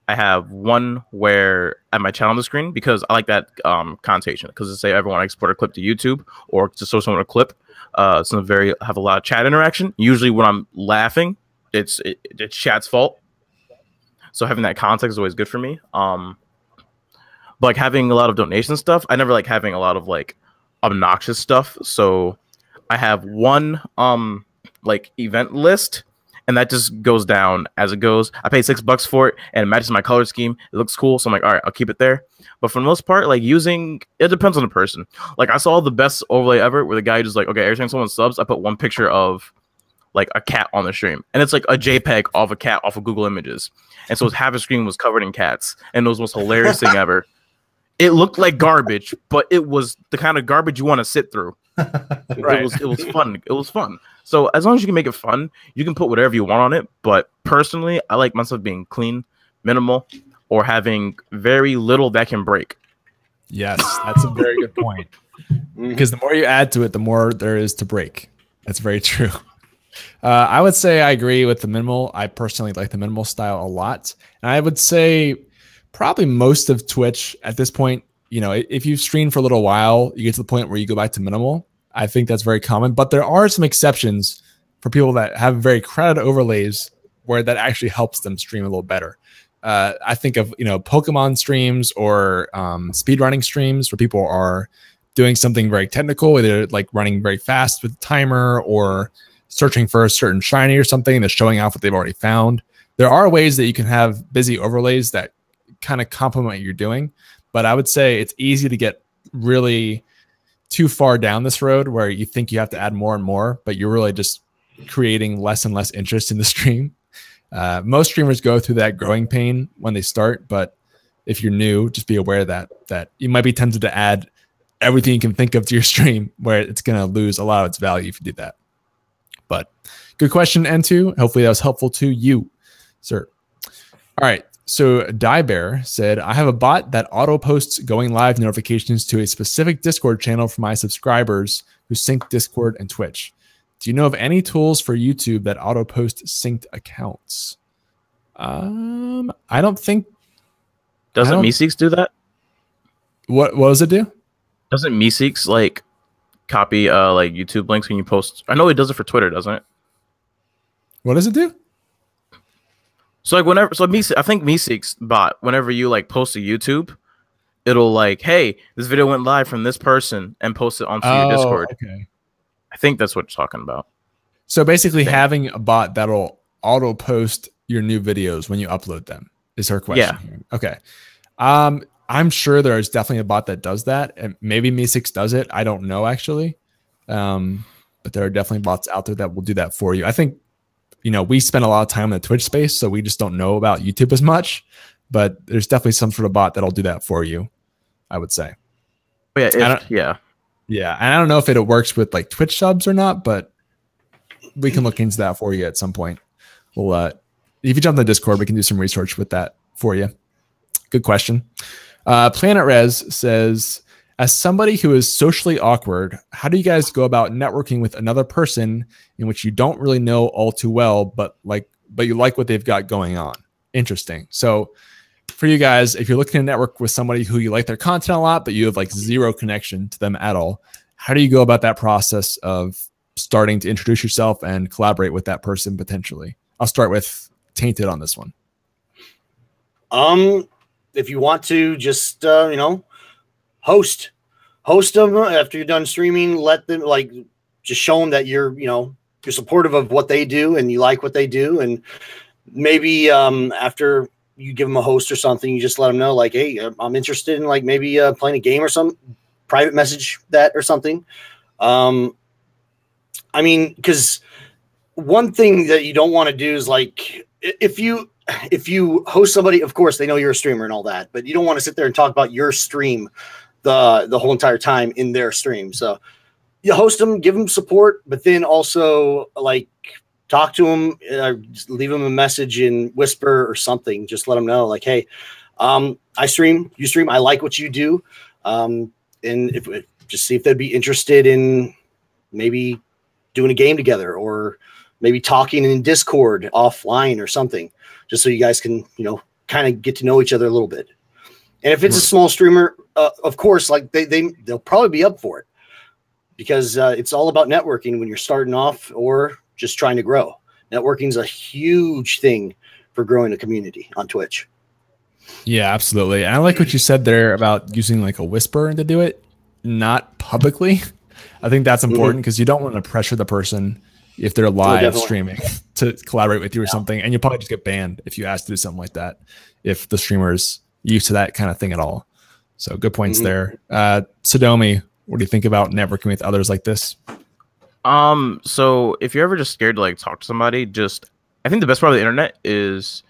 I have one where at my channel on the screen, because I like that connotation, because to say everyone export a clip to YouTube or to show someone a clip, have a lot of chat interaction. Usually when I'm laughing, it's chat's fault. So having that context is always good for me. But like having a lot of donation stuff, I never like having a lot of like obnoxious stuff. So I have one like event list, and that just goes down as it goes. I paid $6 for it, and it matches my color scheme. It looks cool, so I'm like, all right, I'll keep it there. But for the most part, like it depends on the person. Like I saw the best overlay ever, where the guy just like, okay, every time someone subs, I put one picture of like a cat on the stream, and it's like a JPEG of a cat off of Google Images, and so half the screen was covered in cats, and it was the most hilarious thing ever. It looked like garbage, but it was the kind of garbage you want to sit through. Right. It was fun. It was fun. So as long as you can make it fun, you can put whatever you want on it. But personally, I like my stuff being clean, minimal, or having very little that can break. Yes, that's a very good point. Because the more you add to it, the more there is to break. That's very true. I would say I agree with the minimal. I personally like the minimal style a lot. And I would say probably most of Twitch at this point, you know, if you've streamed for a little while, you get to the point where you go back to minimal. I think that's very common, but there are some exceptions for people that have very crowded overlays where that actually helps them stream a little better. I think of, you know, Pokemon streams or speedrunning streams where people are doing something very technical, where they're like running very fast with the timer or searching for a certain shiny or something and they're showing off what they've already found. There are ways that you can have busy overlays that kind of complement what you're doing, but I would say it's easy to get really too far down this road where you think you have to add more and more, but you're really just creating less and less interest in the stream. Most streamers go through that growing pain when they start, but if you're new, just be aware that you might be tempted to add everything you can think of to your stream, where it's going to lose a lot of its value if you do that. But good question, N2. Hopefully that was helpful to you, sir. All right. So Diebear said, I have a bot that auto posts going live notifications to a specific Discord channel for my subscribers who sync Discord and Twitch. Do you know of any tools for YouTube that auto post synced accounts? I don't think. Doesn't Meeseeks do that? What does it do? Doesn't Meeseeks like copy like YouTube links when you post? I know it does it for Twitter, doesn't it? What does it do? So like I think Meeseeks bot, whenever you like post to YouTube, it'll like, hey, this video went live from this person and post it onto your Discord. Okay. I think that's what you're talking about. So basically having a bot that'll auto post your new videos when you upload them is her question. Yeah. Here. Okay. I'm sure there's definitely a bot that does that, and maybe Meeseeks does it. I don't know actually. But there are definitely bots out there that will do that for you. I think, you know, we spend a lot of time in the Twitch space, so we just don't know about YouTube as much, but there's definitely some sort of bot that'll do that for you, I would say. Yeah. Yeah. And I don't know if it works with like Twitch subs or not, but we can look into that for you at some point. We'll, if you jump in the Discord, we can do some research with that for you. Good question. Planet Rez says, as somebody who is socially awkward, how do you guys go about networking with another person in which you don't really know all too well, but you like what they've got going on? Interesting. So for you guys, if you're looking to network with somebody who you like their content a lot, but you have like zero connection to them at all, how do you go about that process of starting to introduce yourself and collaborate with that person potentially? I'll start with Tainted on this one. If you want to just, host them after you're done streaming, let them just show them that you're supportive of what they do and you like what they do. And maybe after you give them a host or something, you just let them know like, hey, I'm interested in like maybe playing a game or some private message that or something. I mean, because one thing that you don't want to do is like if you host somebody, of course they know you're a streamer and all that, but you don't want to sit there and talk about your stream the whole entire time in their stream. So you host them, give them support, but then also like talk to them, just leave them a message in Whisper or something. Just let them know like, hey, I stream, you stream, I like what you do. And if just see if they'd be interested in maybe doing a game together or maybe talking in Discord offline or something, just so you guys can, kind of get to know each other a little bit. And if it's a small streamer, of course, like they'll probably be up for it because it's all about networking when you're starting off or just trying to grow. Networking is a huge thing for growing a community on Twitch. Yeah, absolutely. And I like what you said there about using like a whisper to do it, not publicly. I think that's important because you don't want to pressure the person if they're live streaming to collaborate with you or something. And you'll probably just get banned if you ask to do something like that, if the streamer's used to that kind of thing at all. So good points there. Sadomi, what do you think about networking with others like this? So if you're ever just scared to like talk to somebody, I think the best part of the internet is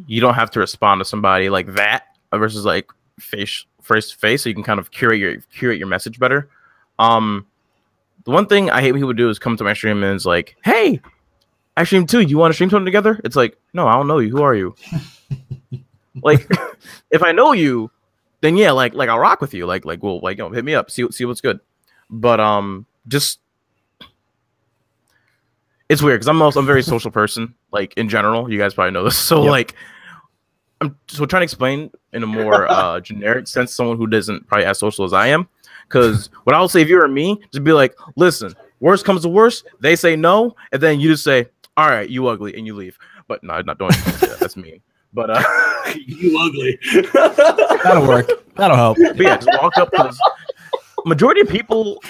you don't have to respond to somebody like that versus like face to face, so you can kind of curate your message better. The one thing I hate when people do is come to my stream and it's like, hey, I stream too. You want to stream something together? It's like, no, I don't know you. Who are you? Like, if I know you, then yeah, like I'll rock with you. Like, well, like, hit me up, see what's good. But just it's weird because I'm a very social person, like in general. You guys probably know this. So like, I'm trying to explain in a more generic sense, someone who doesn't probably as social as I am. Because what I'll say if you're me, just be like, listen, worst comes to worst, they say no, and then you just say, all right, you ugly, and you leave. But no, not doing that. That's mean. But you ugly. That'll work. That'll help. But yeah, just walk up because majority of people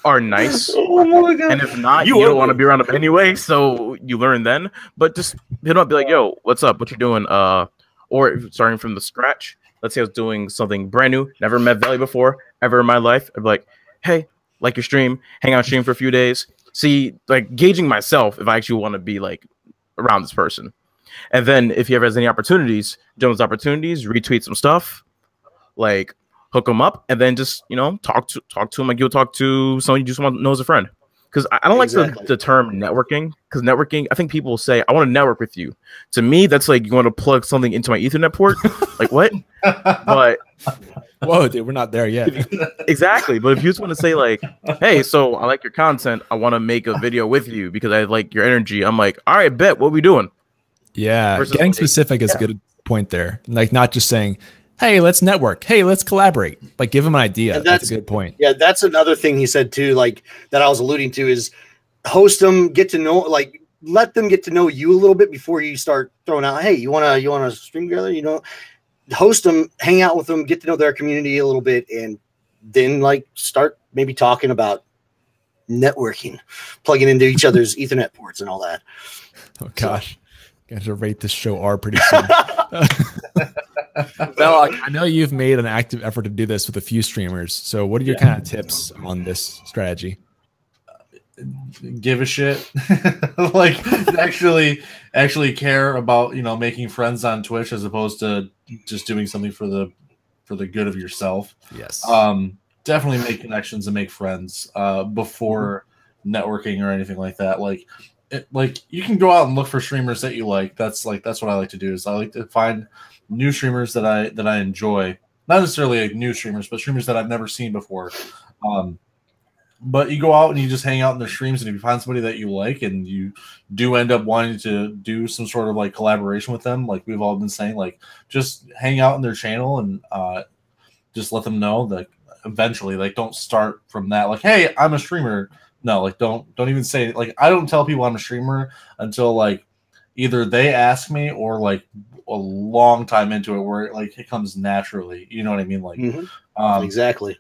are nice. Oh my God. And if not, you don't want to be around them anyway, so you learn then. But just hit them up, be like, yo, what's up? What you doing? Or starting from the scratch. Let's say I was doing something brand new, never met Valley before, ever in my life. I'd be like, hey, like your stream, hang out stream for a few days. See, like gauging myself if I actually want to be like around this person. And then if he ever has any opportunities, join those opportunities, retweet some stuff, like hook them up, and then just, talk to him like you'll talk to someone you just want to know as a friend. Because I don't like the term networking, because networking, I think people will say, I want to network with you. To me, that's like you want to plug something into my Ethernet port. Like, what? But whoa, dude, we're not there yet. Exactly. But if you just want to say like, hey, so I like your content, I want to make a video with you because I like your energy, I'm like, all right, bet, what we doing? Yeah, versus getting specific is a good point there. Like not just saying, hey, let's network. Hey, let's collaborate. Like, give them an idea. That's a good point. Yeah, that's another thing he said too, like that I was alluding to is host them, get to know, like let them get to know you a little bit before you start throwing out, hey, you wanna stream together? Host them, hang out with them, get to know their community a little bit, and then like start maybe talking about networking, plugging into each other's Ethernet ports and all that. Oh gosh. Got to rate this show R pretty soon. Well, I know you've made an active effort to do this with a few streamers. So what are your kind of tips on this strategy? Give a shit. Like actually care about, making friends on Twitch as opposed to just doing something for the good of yourself. Yes. Definitely make connections and make friends before networking or anything like that. Like you can go out and look for streamers that you like. That's what I like to do. Is I like to find new streamers that I enjoy. Not necessarily like new streamers, but streamers that I've never seen before. But you go out and you just hang out in their streams, and if you find somebody that you like and you do end up wanting to do some sort of like collaboration with them, like we've all been saying, like just hang out in their channel and just let them know that eventually, like don't start from that. Like, hey, I'm a streamer. No, like don't even say, like I don't tell people I'm a streamer until like either they ask me or like a long time into it where like it comes naturally. You know what I mean? Like exactly.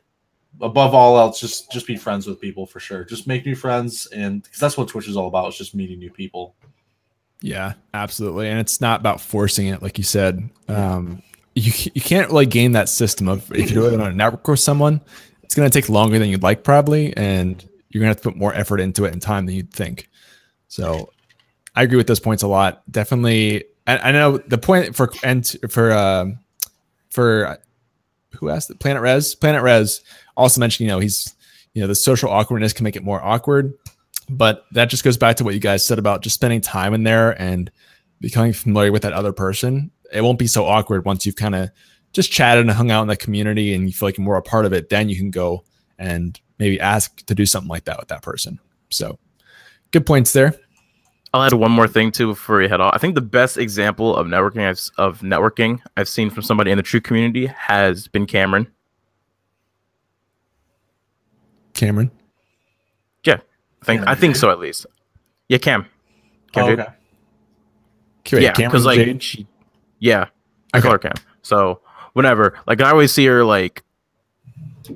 Above all else, just be friends with people for sure. Just make new friends, and because that's what Twitch is all about. It's just meeting new people. Yeah, absolutely. And it's not about forcing it, like you said. You can't really game that system of if you're doing on a network with someone, it's going to take longer than you'd like probably, and you're going to have to put more effort into it and time than you'd think. So I agree with those points a lot. Definitely. I know the point for who asked it? Planet Rez also mentioned, the social awkwardness can make it more awkward, but that just goes back to what you guys said about just spending time in there and becoming familiar with that other person. It won't be so awkward once you've kind of just chatted and hung out in the community and you feel like you're more a part of it. Then you can go and maybe ask to do something like that with that person. So good points there. I'll add one more thing too before we head off. I think the best example of networking I've seen from somebody in the True community has been Cameron. Cameron? Yeah, I think so at least. Yeah, Cam. Okay. Yeah, because like I call her Cam. So whenever, like, I always see her like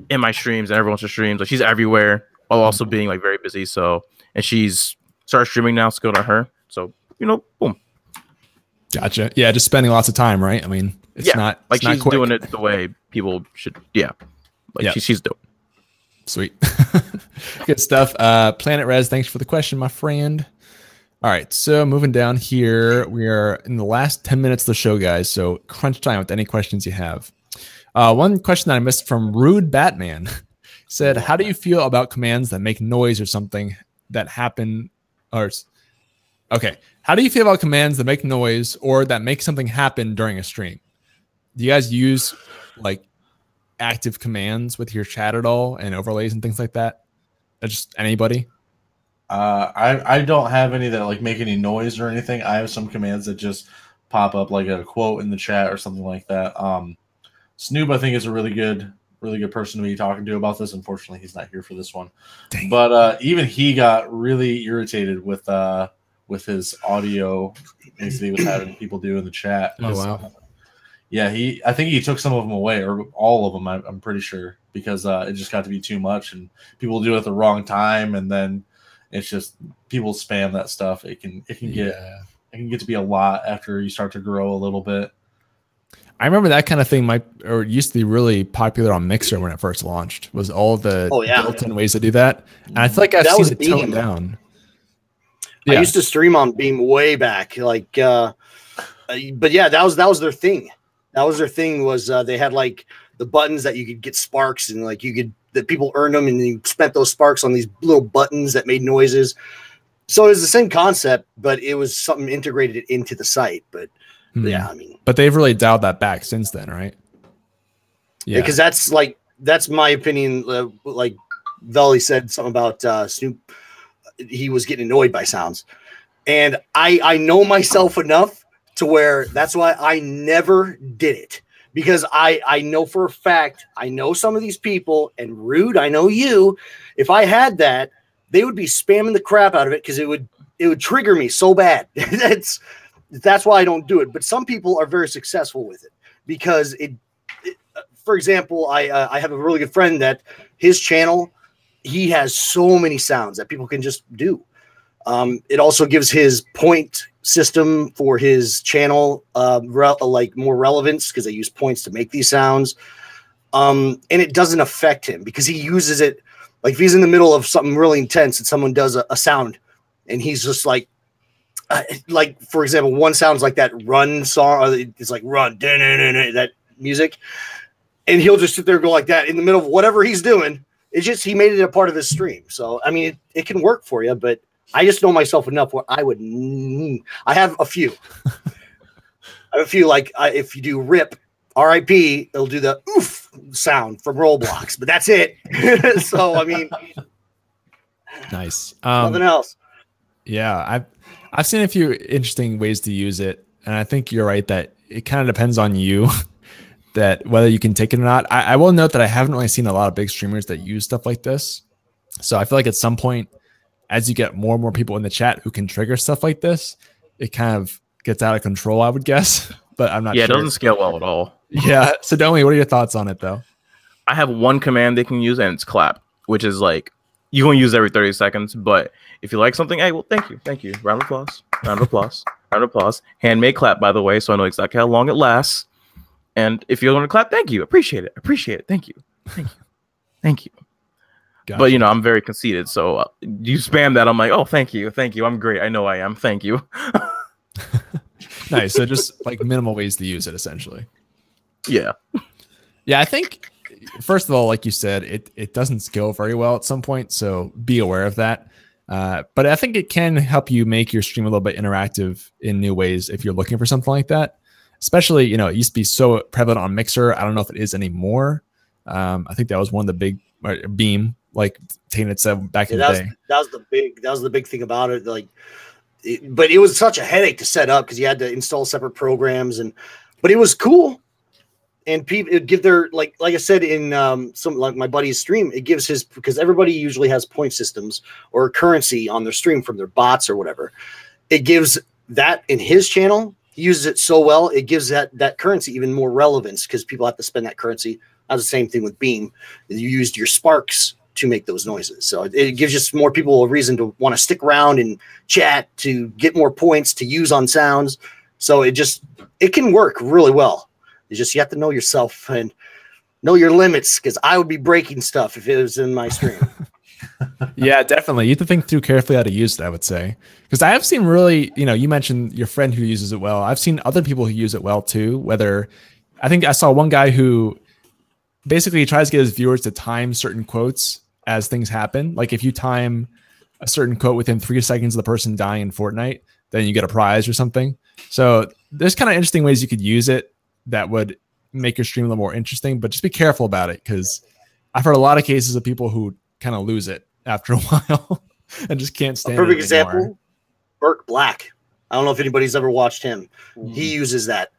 in my streams and everyone's streams. Like, she's everywhere while also being like very busy. So, and she's started streaming now. So go to her. So boom. Gotcha. Yeah, just spending lots of time, right? I mean, it's not like it's she's not quick. doing it the way people should. Yeah, like she's doing. Sweet. Good stuff. Planet Rez, thanks for the question, my friend. All right, so moving down here, we are in the last 10 minutes of the show, guys. So crunch time with any questions you have. One question that I missed from Rude Batman said, how do you feel about commands that make noise or something that happen? How do you feel about commands that make noise or that make something happen during a stream? Do you guys use like active commands with your chat at all and overlays and things like that? Just anybody? I don't have any that like make any noise or anything. I have some commands that just pop up like a quote in the chat or something like that. Snoop, I think, is a really good person to be talking to about this. Unfortunately, he's not here for this one. Dang. But even he got really irritated with his audio things that he was having people do in the chat. Oh wow. Yeah, I think he took some of them away, or all of them. I'm pretty sure, because it just got to be too much, and people do it at the wrong time, and then it's just people spam that stuff. It can get to be a lot after you start to grow a little bit. I remember that kind of thing used to be really popular on Mixer when it first launched. Was all the built-in ways to do that, and I feel like I've seen it toned down. I used to stream on Beam way back, like, but yeah, that was their thing. That was their thing. Was they had like the buttons that you could get sparks, and like that people earned them, and you spent those sparks on these little buttons that made noises. So it was the same concept, but it was something integrated into the site. But yeah, I mean, but they've really dialed that back since then, right? Yeah, because that's my opinion. Like Velly said something about Snoop. He was getting annoyed by sounds, and I know myself enough to where that's why I never did it, because I know for a fact, I know some of these people, and Rude, I know you, if I had that, they would be spamming the crap out of it, because it would trigger me so bad. That's why I don't do it. But some people are very successful with it, because for example, I have a really good friend that his channel, he has so many sounds that people can just do. It also gives his point system for his channel like more relevance, because they use points to make these sounds. And it doesn't affect him, because he uses it like if he's in the middle of something really intense and someone does a sound, and he's just like for example, one sounds like that run song. It's like run, that music, and he'll just sit there and go like that in the middle of whatever he's doing. It's just he made it a part of his stream. So I mean, it can work for you, but I just know myself enough where I have a few. Like if you do RIP, RIP, it'll do the oof sound from Roblox, but that's it. So I mean, nice. Nothing else. Yeah, I've seen a few interesting ways to use it, and I think you're right that it kind of depends on you that whether you can take it or not. I will note that I haven't really seen a lot of big streamers that use stuff like this, so I feel like at some point, as you get more and more people in the chat who can trigger stuff like this, it kind of gets out of control, I would guess. But I'm not sure. Yeah, it doesn't scale well at all. Yeah. Sadomi, what are your thoughts on it, though? I have one command they can use, and it's clap, which is like you won't use it every 30 seconds. But if you like something, hey, well, thank you. Round of applause. Round of applause. Round of applause. Handmade clap, by the way, so I know exactly how long it lasts. And if you want to clap, thank you. Appreciate it. Thank you. Gotcha. But I'm very conceited, so you spam that. I'm like, oh, thank you. I'm great. I know I am. Thank you. Nice. So just like minimal ways to use it, essentially. Yeah. Yeah, I think first of all, like you said, it doesn't scale very well at some point, so be aware of that. But I think it can help you make your stream a little bit interactive in new ways if you're looking for something like that. Especially, it used to be so prevalent on Mixer. I don't know if it is anymore. I think that was one of the big Beam, like Tainted said back in the day. That was the big thing about it. But it was such a headache to set up because you had to install separate programs, but it was cool. And people would give their like I said in some like my buddy's stream, it gives his, because everybody usually has point systems or currency on their stream from their bots or whatever. It gives that in his channel. He uses it so well, it gives that currency even more relevance because people have to spend that currency. That's the same thing with Beam. You used your sparks to make those noises. So it gives just more people a reason to want to stick around and chat, to get more points to use on sounds. So it can work really well. It's just you have to know yourself and know your limits, because I would be breaking stuff if it was in my stream. Yeah, definitely. You have to think through carefully how to use it, I would say. Because I have seen really, you mentioned your friend who uses it well. I've seen other people who use it well too. I think I saw one guy who basically tries to get his viewers to time certain quotes as things happen. Like if you time a certain quote within 3 seconds of the person dying in Fortnite, then you get a prize or something. So there's kind of interesting ways you could use it that would make your stream a little more interesting, but just be careful about it, because I've heard a lot of cases of people who kind of lose it after a while and just can't stand it anymore. Perfect example, Burke Black. I don't know if anybody's ever watched him. He uses that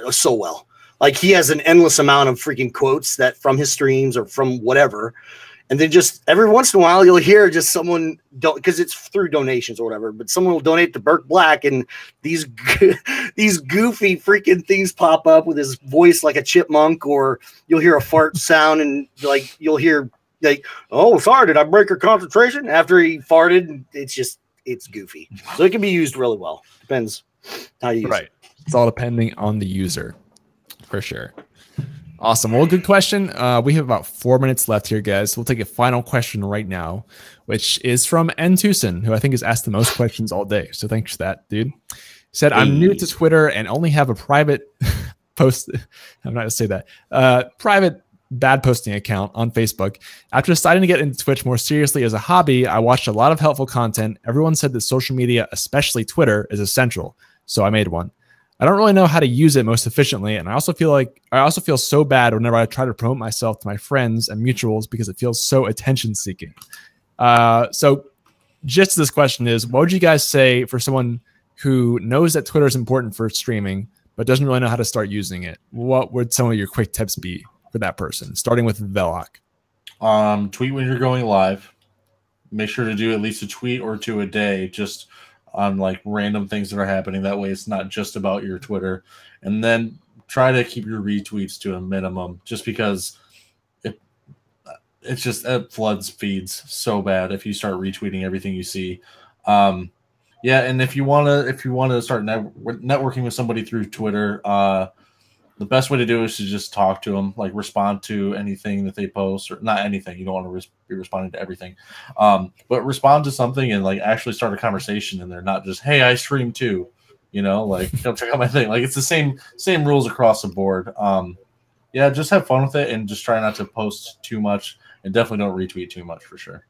so well. Like he has an endless amount of freaking quotes that from his streams or from whatever. And then just every once in a while, you'll hear just someone because it's through donations or whatever, but someone will donate to Burke Black, and these goofy freaking things pop up with his voice like a chipmunk, or you'll hear a fart sound, and like you'll hear like, "Oh, sorry, did I break your concentration?" After he farted. It's goofy, so it can be used really well. Depends how you use it. It's all depending on the user, for sure. Awesome. Well, good question. We have about 4 minutes left here, guys. We'll take a final question right now, which is from N. Tucson, who I think has asked the most questions all day. So thanks for that, dude. He said, I'm new to Twitter and only have a private post. I'm not going to say that. Private bad posting account on Facebook. After deciding to get into Twitch more seriously as a hobby, I watched a lot of helpful content. Everyone said that social media, especially Twitter, is essential. So I made one. I don't really know how to use it most efficiently, and I also feel so bad whenever I try to promote myself to my friends and mutuals because it feels so attention-seeking. So just this question is, what would you guys say for someone who knows that Twitter is important for streaming but doesn't really know how to start using it? What would some of your quick tips be for that person, starting with Velok? Tweet when you're going live. Make sure to do at least a tweet or two a day, just on like random things that are happening. That way it's not just about your Twitter. And then try to keep your retweets to a minimum, just because it floods feeds so bad if you start retweeting everything you see. Yeah, and if you want to start networking with somebody through Twitter, the best way to do it is to just talk to them, like respond to anything that they post, or not anything. You don't want to be responding to everything, but respond to something and like actually start a conversation. And they're not just, "Hey, I stream too," like come check out my thing. Like it's the same rules across the board. Yeah, just have fun with it and just try not to post too much, and definitely don't retweet too much for sure.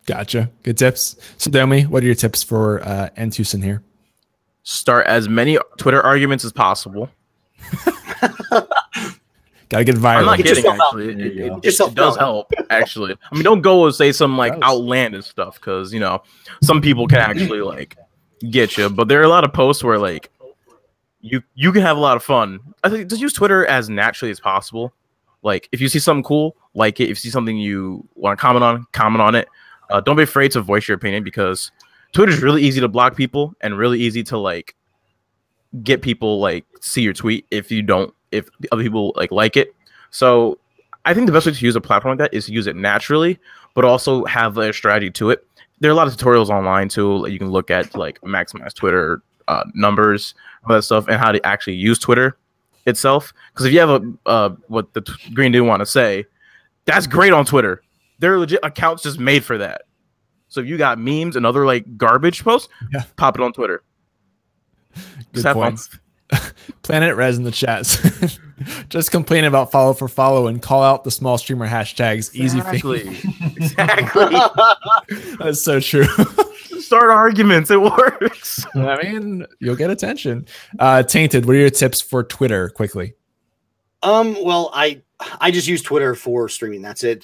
Gotcha. Good tips. So, Sadomi, what are your tips for N. Tucson here? Start as many Twitter arguments as possible. Gotta get viral. I'm not kidding, actually. It does help, actually. I mean, don't go and say some like outlandish stuff, because some people can actually like get you. But there are a lot of posts where like you can have a lot of fun. I think just use Twitter as naturally as possible. Like if you see something cool, like it. If you see something you want to comment on it. Don't be afraid to voice your opinion, because Twitter is really easy to block people and really easy to like get people like see your tweet if other people like it. So I think the best way to use a platform like that is to use it naturally, but also have a strategy to it. There are a lot of tutorials online too that you can look at to like maximize Twitter numbers, all that stuff, and how to actually use Twitter itself. Because if you have what the Green dude want to say, that's great on Twitter. There are legit accounts just made for that. So if you got memes and other like garbage posts, pop it on Twitter. Good points. Planet Res in the chat. Just complain about follow for follow and call out the small streamer hashtags. Exactly. Easy thing. Exactly. That's so true. Start arguments. It works. I mean, you'll get attention. Tainted, what are your tips for Twitter quickly? Well, I just use Twitter for streaming. That's it.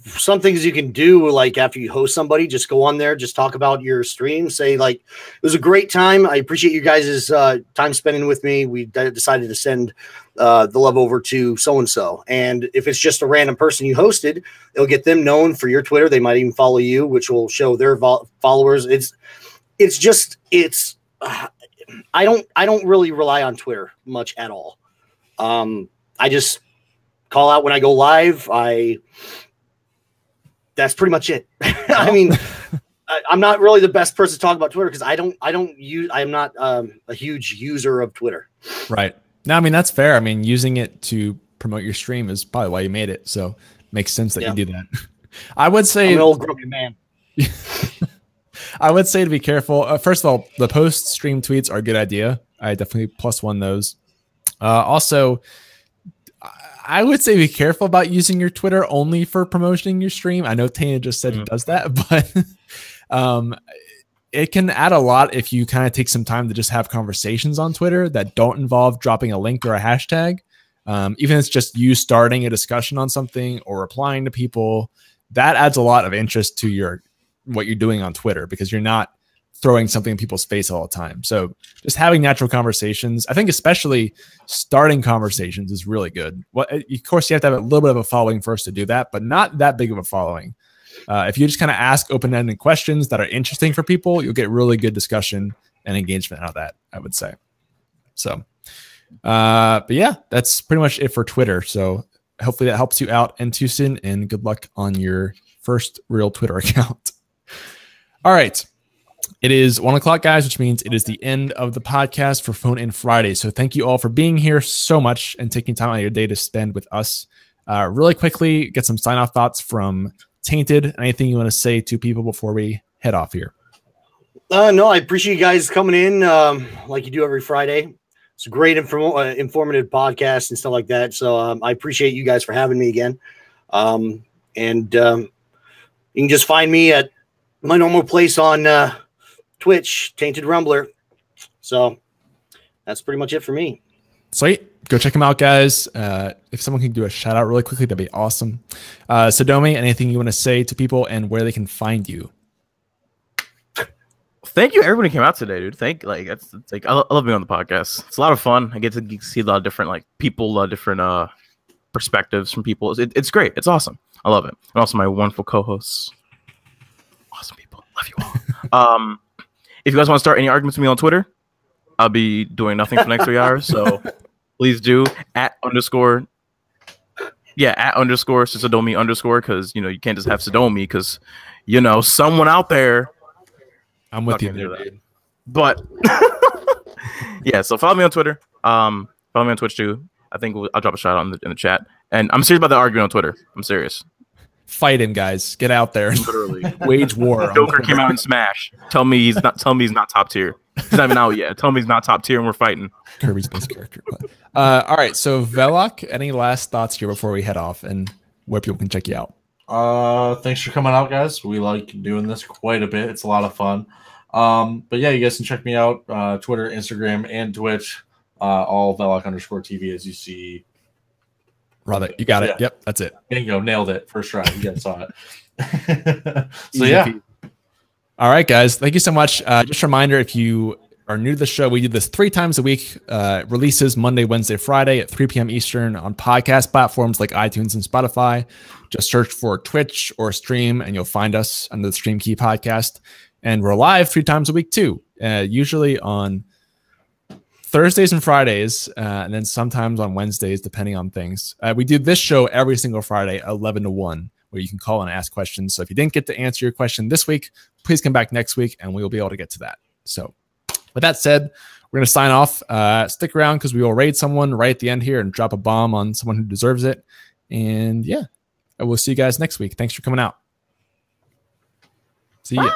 Some things you can do, like after you host somebody, just go on there, just talk about your stream. Say like, it was a great time. I appreciate you guys' time spending with me. We decided to send the love over to so-and-so. And if it's just a random person you hosted, it'll get them known for your Twitter. They might even follow you, which will show their followers. I don't really rely on Twitter much at all. I just call out when I go live. That's pretty much it. I mean, I'm not really the best person to talk about Twitter because I'm not a huge user of Twitter. Right. No, I mean, that's fair. I mean, using it to promote your stream is probably why you made it. So it makes sense that you do that. I would say, I'm an old grumpy man. I would say to be careful. First of all, the post stream tweets are a good idea. I definitely +1 those. Also, I would say be careful about using your Twitter only for promoting your stream. I know Tana just said he does that, but it can add a lot if you kind of take some time to just have conversations on Twitter that don't involve dropping a link or a hashtag. Even if it's just you starting a discussion on something or replying to people, that adds a lot of interest to what you're doing on Twitter because you're not throwing something in people's face all the time. So just having natural conversations, I think especially starting conversations is really good. Well, of course, you have to have a little bit of a following first to do that, but not that big of a following. If you just kind of ask open-ended questions that are interesting for people, you'll get really good discussion and engagement out of that, I would say. So, but yeah, that's pretty much it for Twitter. So hopefully that helps you out, Entusen, and good luck on your first real Twitter account. All right. It is 1 o'clock, guys, which means it is the end of the podcast for Phone In Friday. So thank you all for being here so much and taking time out of your day to spend with us. Really quickly, get some sign-off thoughts from Tainted. Anything you want to say to people before we head off here? No, I appreciate you guys coming in like you do every Friday. It's a great informative podcast and stuff like that. So I appreciate you guys for having me again. And you can just find me at my normal place on Twitch, TaintedRumbler. So that's pretty much it for me. Sweet. Go check them out, guys. If someone can do a shout out really quickly, that'd be awesome. Sadomi, anything you want to say to people and where they can find you? Thank you, everybody came out today, dude. I love being on the podcast. It's a lot of fun. I get to see a lot of different people, different perspectives from people. It's great. It's awesome. I love it. And also my wonderful co-hosts. Awesome people. Love you all. If you guys want to start any arguments with me on Twitter, I'll be doing nothing for the next 3 hours. So please do @_ Sadomi _ because you can't just have Sadomi because someone out there. I'm with you there, dude. But yeah, so follow me on Twitter. Follow me on Twitch too. I think I'll drop a shout out in the chat. And I'm serious about the argument on Twitter. I'm serious. Fight him, guys. Get out there. Literally. Wage war. Joker came out in Smash. Tell me he's not top tier. He's not even out yet. Tell me he's not top tier and we're fighting. Kirby's best character. All right. So Velok, any last thoughts here before we head off and where people can check you out? Thanks for coming out, guys. We like doing this quite a bit. It's a lot of fun. But yeah, you guys can check me out, Twitter, Instagram, and Twitch, all Velok _TV as you see. Rather, you got it. Yep, that's it. Bingo, nailed it. First try. You guys saw it. So yeah. All right, guys. Thank you so much. Just a reminder, if you are new to the show, we do this 3 times a week. Releases Monday, Wednesday, Friday at 3 p.m. Eastern on podcast platforms like iTunes and Spotify. Just search for Twitch or Stream, and you'll find us under the Stream Key Podcast. And we're live 3 times a week too, usually on Thursdays and Fridays, and then sometimes on Wednesdays, depending on things. We do this show every single Friday, 11 to 1. where you can call and ask questions. So if you didn't get to answer your question this week, please come back next week and we will be able to get to that. So with that said, we're going to sign off. Stick around because we will raid someone right at the end here and drop a bomb on someone who deserves it. And yeah, we'll see you guys next week. Thanks for coming out. See ya.